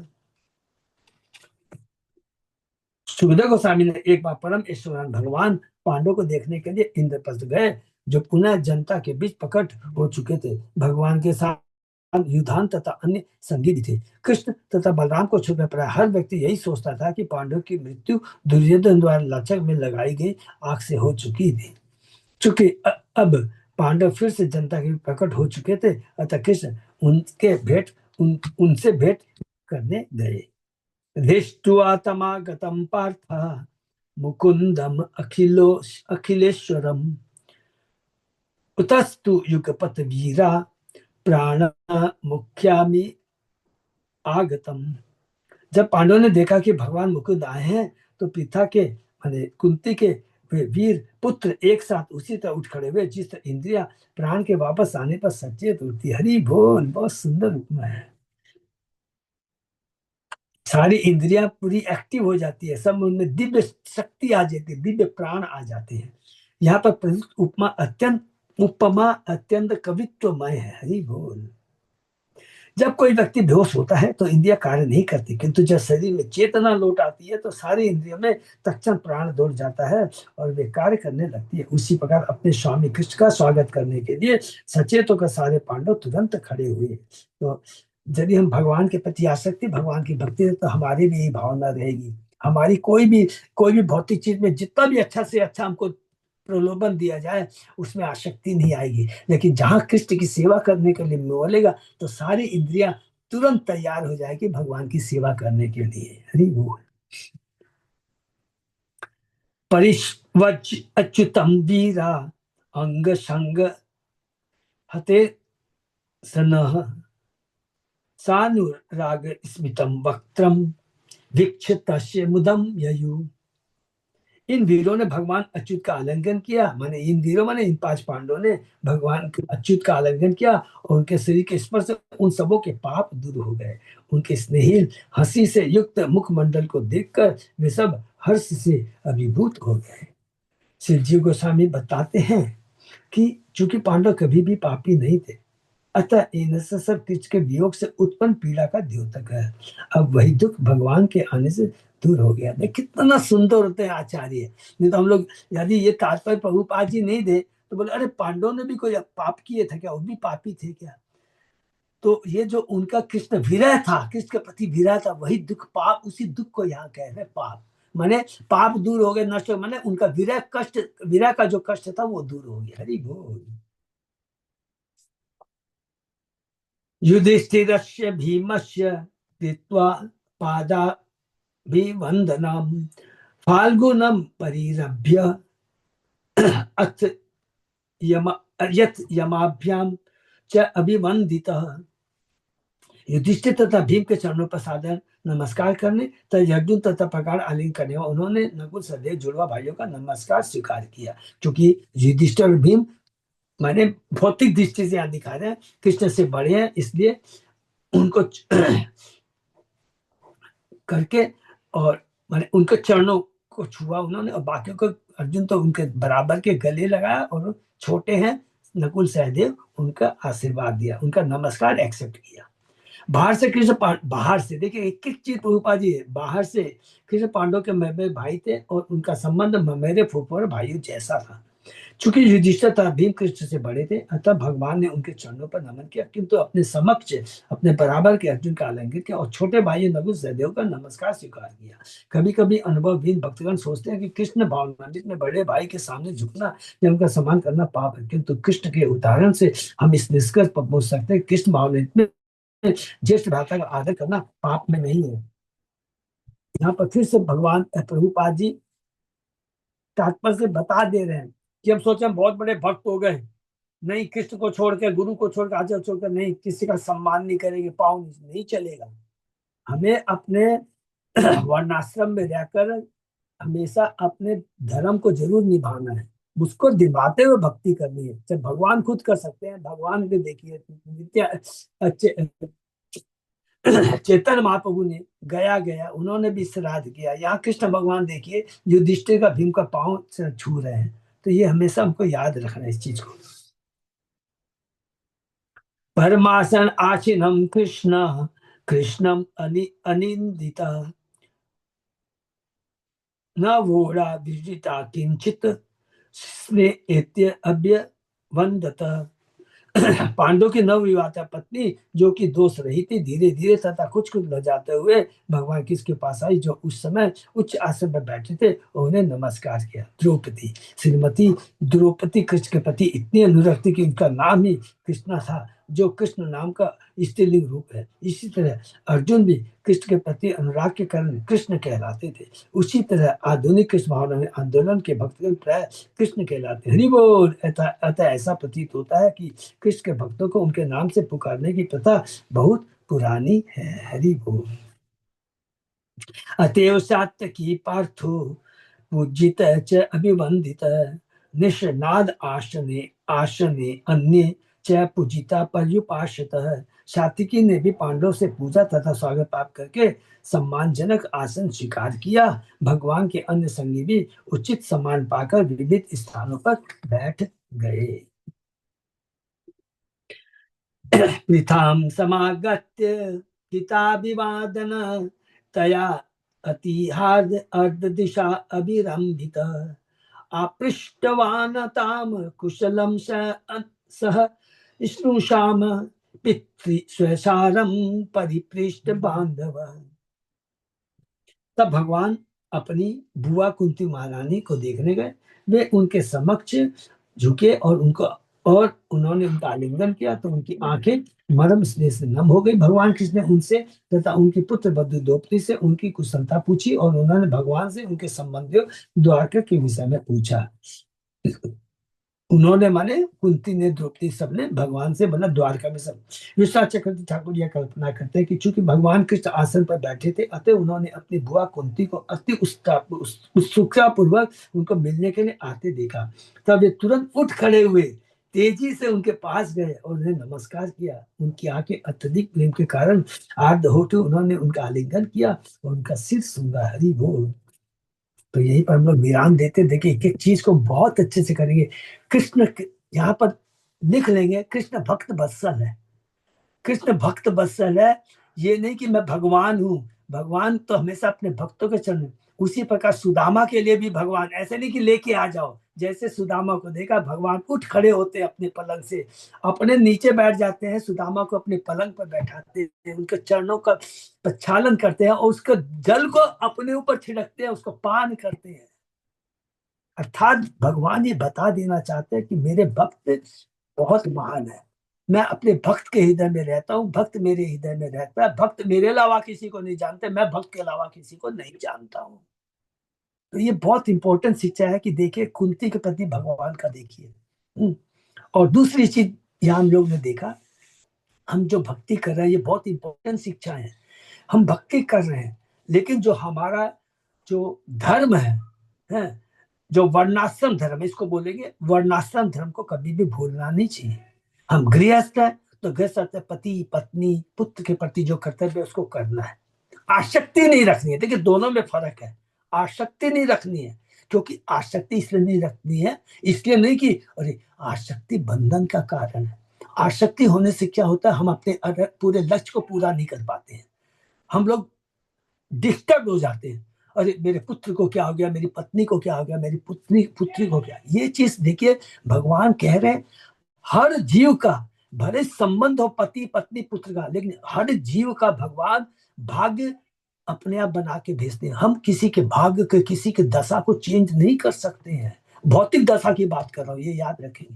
[SPEAKER 1] सुखदेव गोस्वामी ने एक बार परम ईश्वरान भगवान पांडव को देखने के लिए इंद्रप्रस्थ गए, जो पुनः जनता के बीच प्रकट हो चुके थे। भगवान के साथ युधान तथा अन्य संगी भी थे। कृष्ण तथा बलराम को छोड़कर प्राय हर व्यक्ति यही सोचता था कि पांडव की मृत्यु दुर्योधन द्वारा लचक में लगाई गई आग से हो चुकी थी। चूंकि अब पांडव फिर से जनता के प्रकट हो चुके थे, अतः कृष्ण उनसे भेंट करने गए। दृष्ट्वा तमागतं पार्थ मुकुंदम अखिलेश्वरम उतस्तु युगपत वीरा प्राण मुख्यामि आगतम। जब पांडवों ने देखा कि भगवान मुकुंद आए हैं तो पृथा के माने कुंती के वे वीर पुत्र एक साथ उसी तरह उठ खड़े हुए जिस तरह इंद्रिया प्राण के वापस आने पर सचेत होती। हरि बोल। बहुत सुंदर उपमा है। सारी इंद्रियां पूरी एक्टिव हो जाती है, सब उनमें दिव्य शक्ति आ जाती है, दिव्य प्राण आ जाते हैं। यहाँ पर प्रयुक्त उपमा अत्यंत कवित्वमय है। हरि बोल। जब कोई व्यक्ति बेहोश होता है तो इंद्रिया कार्य नहीं करती, किंतु जब शरीर में चेतना लौट आती है तो सारी इंद्रियों में तत्क्षण प्राण दौड़ जाता है और वे कार्य करने लगती है। उसी प्रकार अपने स्वामी कृष्ण का स्वागत करने के लिए सचेतों का सारे पांडव तुरंत खड़े हुए। तो यदि हम भगवान के प्रति आसक्ति, भगवान की भक्ति है, तो हमारी भी यही भावना रहेगी। हमारी कोई भी भौतिक चीज में जितना भी अच्छा से अच्छा हमको प्रलोभन दिया जाए, उसमें आसक्ति नहीं आएगी। लेकिन जहां कृष्ण की सेवा करने के लिए बोलेगा, तो सारी इंद्रियां तुरंत तैयार हो जाएगी भगवान की सेवा करने के लिए। हरि बोल। परिष्वज अच्युतम वीरा अंग संग हते सनः सानुराग स्मितम वक्त्रम वीक्षितस्य मुदम ययु। इन वीरों ने भगवान अच्युत का आलिंगन किया, माने इन वीरों माने इन 5 पांडवों ने भगवान अच्युत का आलिंगन किया, और उनके शरीर के स्पर्श से उन सबों के पाप दूर हो गए। उनके स्नेहिल हंसी से युक्त मुखमंडल को देखकर वे सब हर्ष से अभिभूत हो गए। श्री जीव गोस्वामी बताते हैं कि चूंकि पांडव कभी भी पापी नहीं थे, अतः इन सब कृष्ण के वियोग से उत्पन्न पीड़ा का द्योतक है। अब वही दुख भगवान के आने से दूर हो गया। देख कितना सुंदर होते हैं आचार्य। नहीं तो हम लोग यदि ये तात्पर्य प्रभुपाद जी नहीं दे तो बोले अरे पांडवों ने भी कोई पाप किए थे क्या, वो भी पापी थे क्या। तो ये जो उनका कृष्ण विरह था, कृष्ण के प्रति विरह था, वही दुख पाप, उसी दुख को यहाँ कह रहे पाप। माने पाप दूर हो गए, नष्ट हो, माने उनका विरह कष्ट, विरह का जो कष्ट था वो दूर हो गया। हरि बोल। युधिष्ठिरस्य भीमस्य कृत्वा पादाभिवन्दनं फाल्गुनं परिरभ्य अथ यम यत् यमाभ्यां च अभिवन्दितः। युधिष्ठिर तथा भीम के चरणों पर सादर नमस्कार करने तथा अर्जुन तथा प्रकार आलिंगन करने, उन्होंने नकुल सहदेव जुड़वा भाइयों का नमस्कार स्वीकार किया। क्योंकि युधिष्ठिर और भीम माने भौतिक दृष्टि से यहाँ दिखा रहे हैं कृष्ण से बड़े हैं, इसलिए उनको करके और माने उनके चरणों को छुआ उन्होंने, और बाकियों को अर्जुन तो उनके बराबर के गले लगाया, और छोटे हैं नकुल सहदेव, उनका आशीर्वाद दिया, उनका नमस्कार एक्सेप्ट किया। बाहर से कृष्ण बाहर से देखिए एक एक चीज प्रभुपाद जी है, बाहर से कृष्ण पांडव के ममेरे भाई थे, और उनका संबंध ममेरे फूफो और भाइयों जैसा था। चूंकि युधिष्ठिर तथा भीम कृष्ण से बड़े थे, अतः भगवान ने उनके चरणों पर नमन किया, किंतु अपने समक्ष अपने बराबर के अर्जुन का आलिंगन किया, और छोटे भाई नकुल सहदेव का नमस्कार स्वीकार किया। कभी कभी अनुभवहीन भक्तगण सोचते हैं कि कृष्ण भावनान्वित में बड़े भाई के सामने झुकना या उनका सम्मान करना पाप है, किंतु कृष्ण के उदाहरण से हम इस निष्कर्ष पर पहुंच सकते हैं कृष्ण भावनान्वित में ज्येष्ठ भ्राता का आदर करना पाप में नहीं है। यहाँ पर फिर से भगवान प्रभुपाद जी तात्पर्य से बता दे रहे हैं कि हम सोचे हम बहुत बड़े भक्त हो गए, नहीं कृष्ण को छोड़ के, गुरु को छोड़ के, आचार्य छोड़कर नहीं किसी का सम्मान नहीं करेंगे, पाँव नहीं चलेगा। हमें अपने वर्णाश्रम में रहकर हमेशा अपने धर्म को जरूर निभाना है, उसको दिखाते हुए भक्ति करनी है। जब भगवान खुद कर सकते हैं, भगवान के देखिए नित्य चेतन महाप्रभु ने गया गया उन्होंने भी श्राद्ध किया। यहाँ कृष्ण भगवान देखिए युधिष्ठिर का भीम का पांव छू रहे हैं, तो ये हमेशा हमको याद रखना है इस चीज को। परमासन आशिनम कृष्ण कृष्णम अनिंदिता न वोरा विजिता किंचित स्नेह अभ्य वंदत। पांडव की नवविवाहिता पत्नी जो कि दोष रही थी, धीरे धीरे तथा कुछ कुछ लजाते हुए भगवान किसके पास आई, जो उस समय उच्च आसन पर बैठे थे, और उन्हें नमस्कार किया। द्रौपदी, श्रीमती द्रौपदी कृष्ण के प्रति इतनी अनुरक्त थी कि उनका नाम ही कृष्णा था, जो कृष्ण नाम का स्त्रीलिंग रूप है। इसी तरह अर्जुन भी कृष्ण के प्रति अनुराग के कारण कृष्ण कहलाते थे। उसी तरह आधुनिक कृष्ण भावना आंदोलन के भक्तगण प्राय कृष्ण कहलाते। हरि बोल। अतः ऐसा प्रतीत होता है कि कृष्ण के भक्तों को उनके नाम से पुकारने की प्रथा बहुत पुरानी है। हरि बोल। अतएव सात्यकी पार्थो पूजित च अभिवंदित निषनाद आसने आसने अन्य च पूजिता पर्युपासत। सात्विकी ने भी पांडव से पूजा तथा स्वागत प्राप्त करके सम्मानजनक आसन स्वीकार किया। भगवान के अन्य संगी भी उचित सम्मान पाकर विविध स्थानों पर बैठ गए। पृथाम समागत्य हिताभिवादन तया अतिहार्द अर्ध दिशा अभिरंभित आपृष्टवान ताम कुशलम सह स्नुषाम पितृस्वसारम परिपृष्ट बांधव। तब भगवान अपनी बुआ कुंती महारानी को देखने गए। वे उनके समक्ष झुके और उन्होंने उनका आलिंगन किया तो उनकी आंखें मर्म स्नेह से नम हो गई। भगवान कृष्ण ने उनसे तथा उनकी पुत्र बधु द्रौपदी से उनकी कुशलता पूछी और उन्होंने भगवान से उनके संबंधियों द्वारका के विषय में पूछा। उन्होंने माने कुंती ने, द्रौपदी, सबने भगवान से, मतलब द्वारका में सब। विश्वनाथ चक्रवर्ती ठाकुर यह कल्पना करते हैं कि चूंकि भगवान कृष्ण आसन पर बैठे थे, अतः उन्होंने अपनी बुआ कुंती को अति उत्सुकता पूर्वक उनको मिलने के लिए आते देखा। तब वे तुरंत उठ खड़े हुए, तेजी से उनके पास गए और उन्हें नमस्कार किया। उनकी आंखें अत्यधिक प्रेम के कारण आर्द्र होते उन्होंने उनका आलिंगन किया और उनका सिर सूंघा। हरि बोल। तो यही पर हम लोग विराम देते। देखिए एक एक चीज को बहुत अच्छे से करेंगे। कृष्ण यहाँ पर लिख लेंगे, कृष्ण भक्त वत्सल है। कृष्ण भक्त वत्सल है, ये नहीं कि मैं भगवान हूँ। भगवान तो हमेशा अपने भक्तों के चरण में। उसी प्रकार सुदामा के लिए भी भगवान ऐसे नहीं कि लेके आ जाओ। जैसे सुदामा को देखा, भगवान उठ खड़े होते हैं अपने पलंग से, अपने नीचे बैठ जाते हैं, सुदामा को अपने पलंग पर बैठाते हैं, उनके चरणों का प्रक्षालन करते हैं और उसके जल को अपने ऊपर छिड़कते हैं, उसको पान करते हैं। अर्थात भगवान ये बता देना चाहते हैं कि मेरे भक्त बहुत महान है। मैं अपने भक्त के हृदय में रहता हूँ, भक्त मेरे हृदय में रहता है, भक्त मेरे अलावा किसी को नहीं जानते, मैं भक्त के अलावा किसी को नहीं जानता हूँ। तो ये बहुत इंपॉर्टेंट शिक्षा है कि देखिए कुंती के प्रति भगवान का देखिए। और दूसरी चीज यहाँ हम लोग ने देखा, हम जो भक्ति कर रहे हैं, ये बहुत इंपॉर्टेंट शिक्षा है। हम भक्ति कर रहे हैं, लेकिन जो हमारा जो धर्म है, जो वर्णाश्रम धर्म, इसको बोलेंगे वर्णाश्रम धर्म, को कभी भी भूलना नहीं चाहिए। हम गृहस्थ है तो गृहस्थ पति पत्नी पुत्र के प्रति जो कर्तव्य है उसको करना है। आसक्ति नहीं रखनी है। देखिए दोनों में फर्क है। आसक्ति नहीं रखनी है, क्योंकि आसक्ति इसलिए नहीं रखनी है, इसलिए नहीं कि अरे आसक्ति बंधन का कारण है। आसक्ति होने से क्या होता है, हम अपने पूरे लक्ष्य को पूरा नहीं कर पाते हैं, हम लोग डिस्टर्ब हो जाते हैं। अरे मेरे पुत्र को क्या हो गया, मेरी पत्नी को क्या हो गया, मेरी पुत्री को क्या। ये चीज देखिए भगवान कह रहे हैं, हर जीव का, भले संबंध हो पति पत्नी पुत्र का, लेकिन हर जीव का भगवान भाग्य अपने आप बना के भेजते हैं। हम किसी के भाग्य के, किसी के दशा को चेंज नहीं कर सकते हैं। भौतिक दशा की बात कर रहा हूं, ये याद रखेंगे।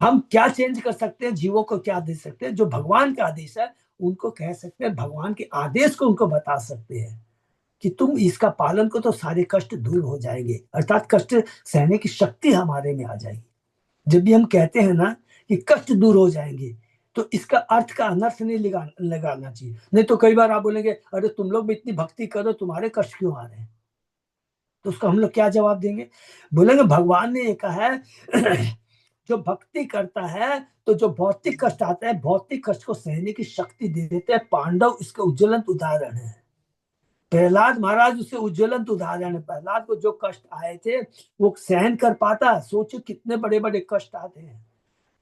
[SPEAKER 1] हम क्या चेंज कर सकते हैं, जीवों को क्या दे सकते हैं, जो भगवान का आदेश है उनको कह सकते हैं, भगवान के आदेश को उनको बता सकते हैं कि तुम इसका पालन करो तो सारे कष्ट दूर हो जाएंगे, अर्थात कष्ट सहने की शक्ति हमारे में आ जाएगी। जब भी हम कहते हैं ना कि कष्ट दूर हो जाएंगे, तो इसका अर्थ का अनर्थ नहीं लगाना चाहिए। नहीं तो कई बार आप बोलेंगे अरे तुम लोग भी इतनी भक्ति करो, तुम्हारे कष्ट क्यों आ रहे हैं। तो उसका हम लोग क्या जवाब देंगे, बोलेंगे भगवान ने ये कहा है जो भक्ति करता है तो जो भौतिक कष्ट आता है, भौतिक कष्ट को सहने की शक्ति दे देते हैं। पांडव इसके उज्ज्वलंत उदाहरण है। प्रहलाद महाराज उससे उज्ज्वलंत उदाहरण है। प्रहलाद को जो कष्ट आए थे वो सहन कर पाता, सोचो कितने बड़े बड़े कष्ट आते हैं,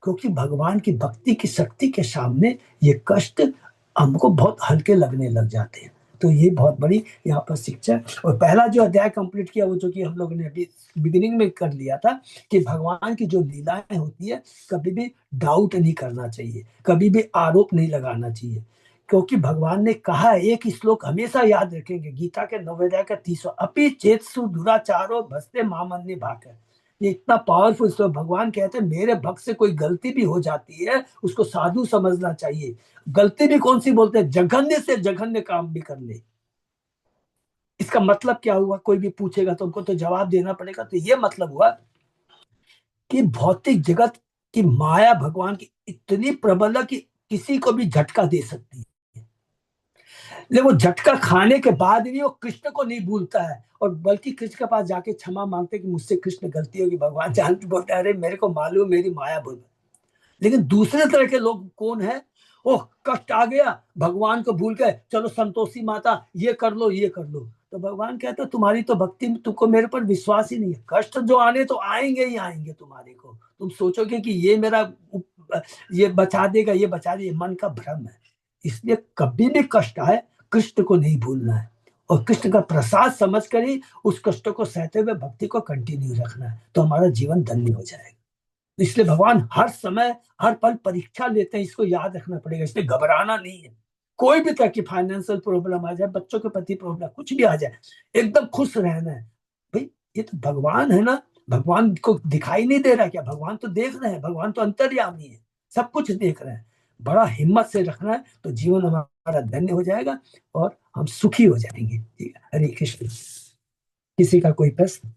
[SPEAKER 1] क्योंकि भगवान की भक्ति की शक्ति के सामने ये कष्ट हमको बहुत हल्के लगने लग जाते हैं। तो ये बहुत बड़ी यहाँ पर शिक्षा। और पहला जो अध्याय कंप्लीट किया वो जो कि हम लोगों ने अभी बिगिनिंग में कर लिया था, कि भगवान की जो लीलाएं होती है कभी भी डाउट नहीं करना चाहिए, कभी भी आरोप नहीं लगाना चाहिए, क्योंकि भगवान ने कहा है। एक श्लोक हमेशा याद रखेंगे, गीता के 9वें अध्याय का 30वां, अपि चेत्सु दुराचारो भस्ते मामन्य भाकर। ये इतना पावरफुल श्लोक। भगवान कहते हैं मेरे भक्त से कोई गलती भी हो जाती है उसको साधु समझना चाहिए। गलती भी कौन सी बोलते हैं, जघन्य से जघन्य काम भी कर ले। इसका मतलब क्या हुआ, कोई भी पूछेगा तो उनको तो जवाब देना पड़ेगा। तो ये मतलब हुआ कि भौतिक जगत की माया भगवान की इतनी प्रबल है कि किसी को भी झटका दे सकती है, लेकिन वो झटका खाने के बाद भी वो कृष्ण को नहीं भूलता है, और बल्कि कृष्ण के पास जाके क्षमा मांगते कि मुझसे कृष्ण गलती होगी। भगवान जानते, बोलते अरे मेरे को मालूम मेरी माया बोल। लेकिन दूसरे तरह के लोग कौन है, ओह कष्ट आ गया, भगवान को भूल गए, चलो संतोषी माता ये कर लो ये कर लो। तो भगवान कहते तुम्हारी तो भक्ति में तुमको मेरे पर विश्वास ही नहीं है। कष्ट जो आने तो आएंगे ही आएंगे तुम्हारे को। तुम सोचोगे कि ये मेरा ये बचा देगा, ये बचा देगा, मन का भ्रम है। इसलिए कभी भी कष्ट आए कृष्ण को नहीं भूलना है, और कृष्ण का प्रसाद समझ कर ही उस कष्ट को सहते हुए भक्ति को कंटिन्यू रखना है, तो हमारा जीवन धन्य हो जाएगा। इसलिए भगवान हर समय हर पल परीक्षा लेते हैं, इसको याद रखना पड़ेगा। इसलिए घबराना नहीं है। कोई भी तरह की फाइनेंशियल प्रॉब्लम आ जाए, बच्चों के प्रति प्रॉब्लम, कुछ भी आ जाए, एकदम खुश रहना है। भाई ये तो भगवान है ना, भगवान को दिखाई नहीं दे रहा क्या? भगवान तो देख रहे हैं, भगवान तो अंतर्यामी है, सब कुछ देख रहे हैं। बड़ा हिम्मत से रखना है, तो जीवन हमारा धन्य हो जाएगा और हम सुखी हो जाएंगे। ठीक है, हरे कृष्ण। किसी का कोई प्रश्न?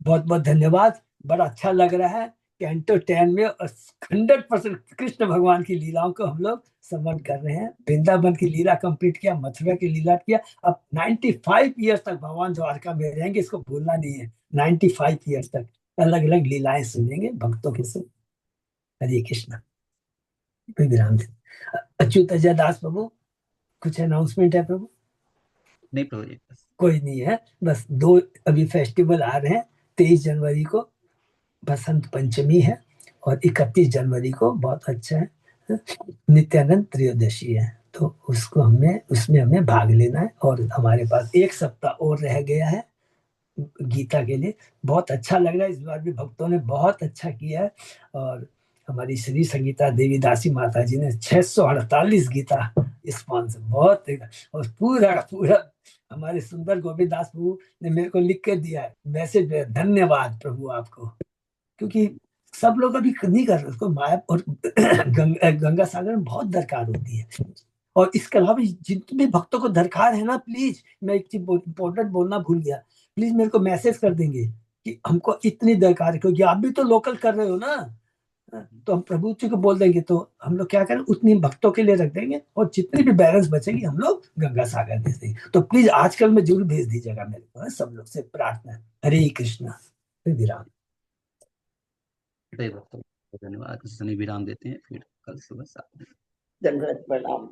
[SPEAKER 1] बहुत बहुत धन्यवाद। बड़ा अच्छा लग रहा है कैंटो 10 में 100% कृष्ण भगवान की लीलाओं को हम लोग समझ कर रहे हैं। वृंदावन की लीला कंप्लीट किया, मथुरा की लीला किया। अब 95 ईयर्स तक भगवान द्वारका में रहेंगे, इसको भूलना नहीं है। 95 ईयर्स तक अलग अलग लीलाएं सुनेंगे भक्तों के से। हरे कृष्ण। कोई विराम दे। अच्युत अजय दास प्रभु, कुछ अनाउंसमेंट है प्रभु?
[SPEAKER 2] नहीं प्रभु जी, बस।
[SPEAKER 1] कोई नहीं है। बस दो अभी फेस्टिवल आ रहे हैं। 23 जनवरी को बसंत पंचमी है और 31 जनवरी को बहुत अच्छा है, नित्यानंद त्रयोदशी है। तो उसको उसमें हमें भाग लेना है। और हमारे पास एक सप्ताह और रह गया है गीता के लिए। बहुत अच्छा लग रहा है, इस बार भी भक्तों ने बहुत अच्छा किया है। और हमारी श्री संगीता देवी दासी माता जी ने 648 गीता स्पॉन्सर, बहुत। और पूरा का पूरा हमारे सुंदर गोविंद दास प्रभु ने मेरे को लिख के दिया है मैसेज में, धन्यवाद प्रभु आपको। क्योंकि सब लोग अभी नहीं कर रहे उसको। माया और गंगा सागर में बहुत दरकार होती है। और इसके अलावा जितने भी भक्तों को दरकार है ना, प्लीज, मैं एक चीज इम्पोर्टेंट बोलना भूल गया, प्लीज मेरे को मैसेज कर देंगे कि हमको इतनी दरकार है, क्योंकि आप भी तो लोकल कर रहे हो ना। तो हम प्रभु जी को बोल देंगे, तो हम लोग क्या करें, उतनी भक्तों के लिए रख देंगे और जितनी भी बैलेंस बचेगी हम लोग गंगा सागर भेज देंगे। तो प्लीज आजकल में जरूर भेज दीजिएगा मेरे को, सब लोग से प्रार्थना है। हरे कृष्णा। फिर विराम।
[SPEAKER 2] सही बात है। धन्यवाद। शनि विराम देते हैं, फिर कल सुबह 7 बजे।
[SPEAKER 3] दंडवत प्रणाम।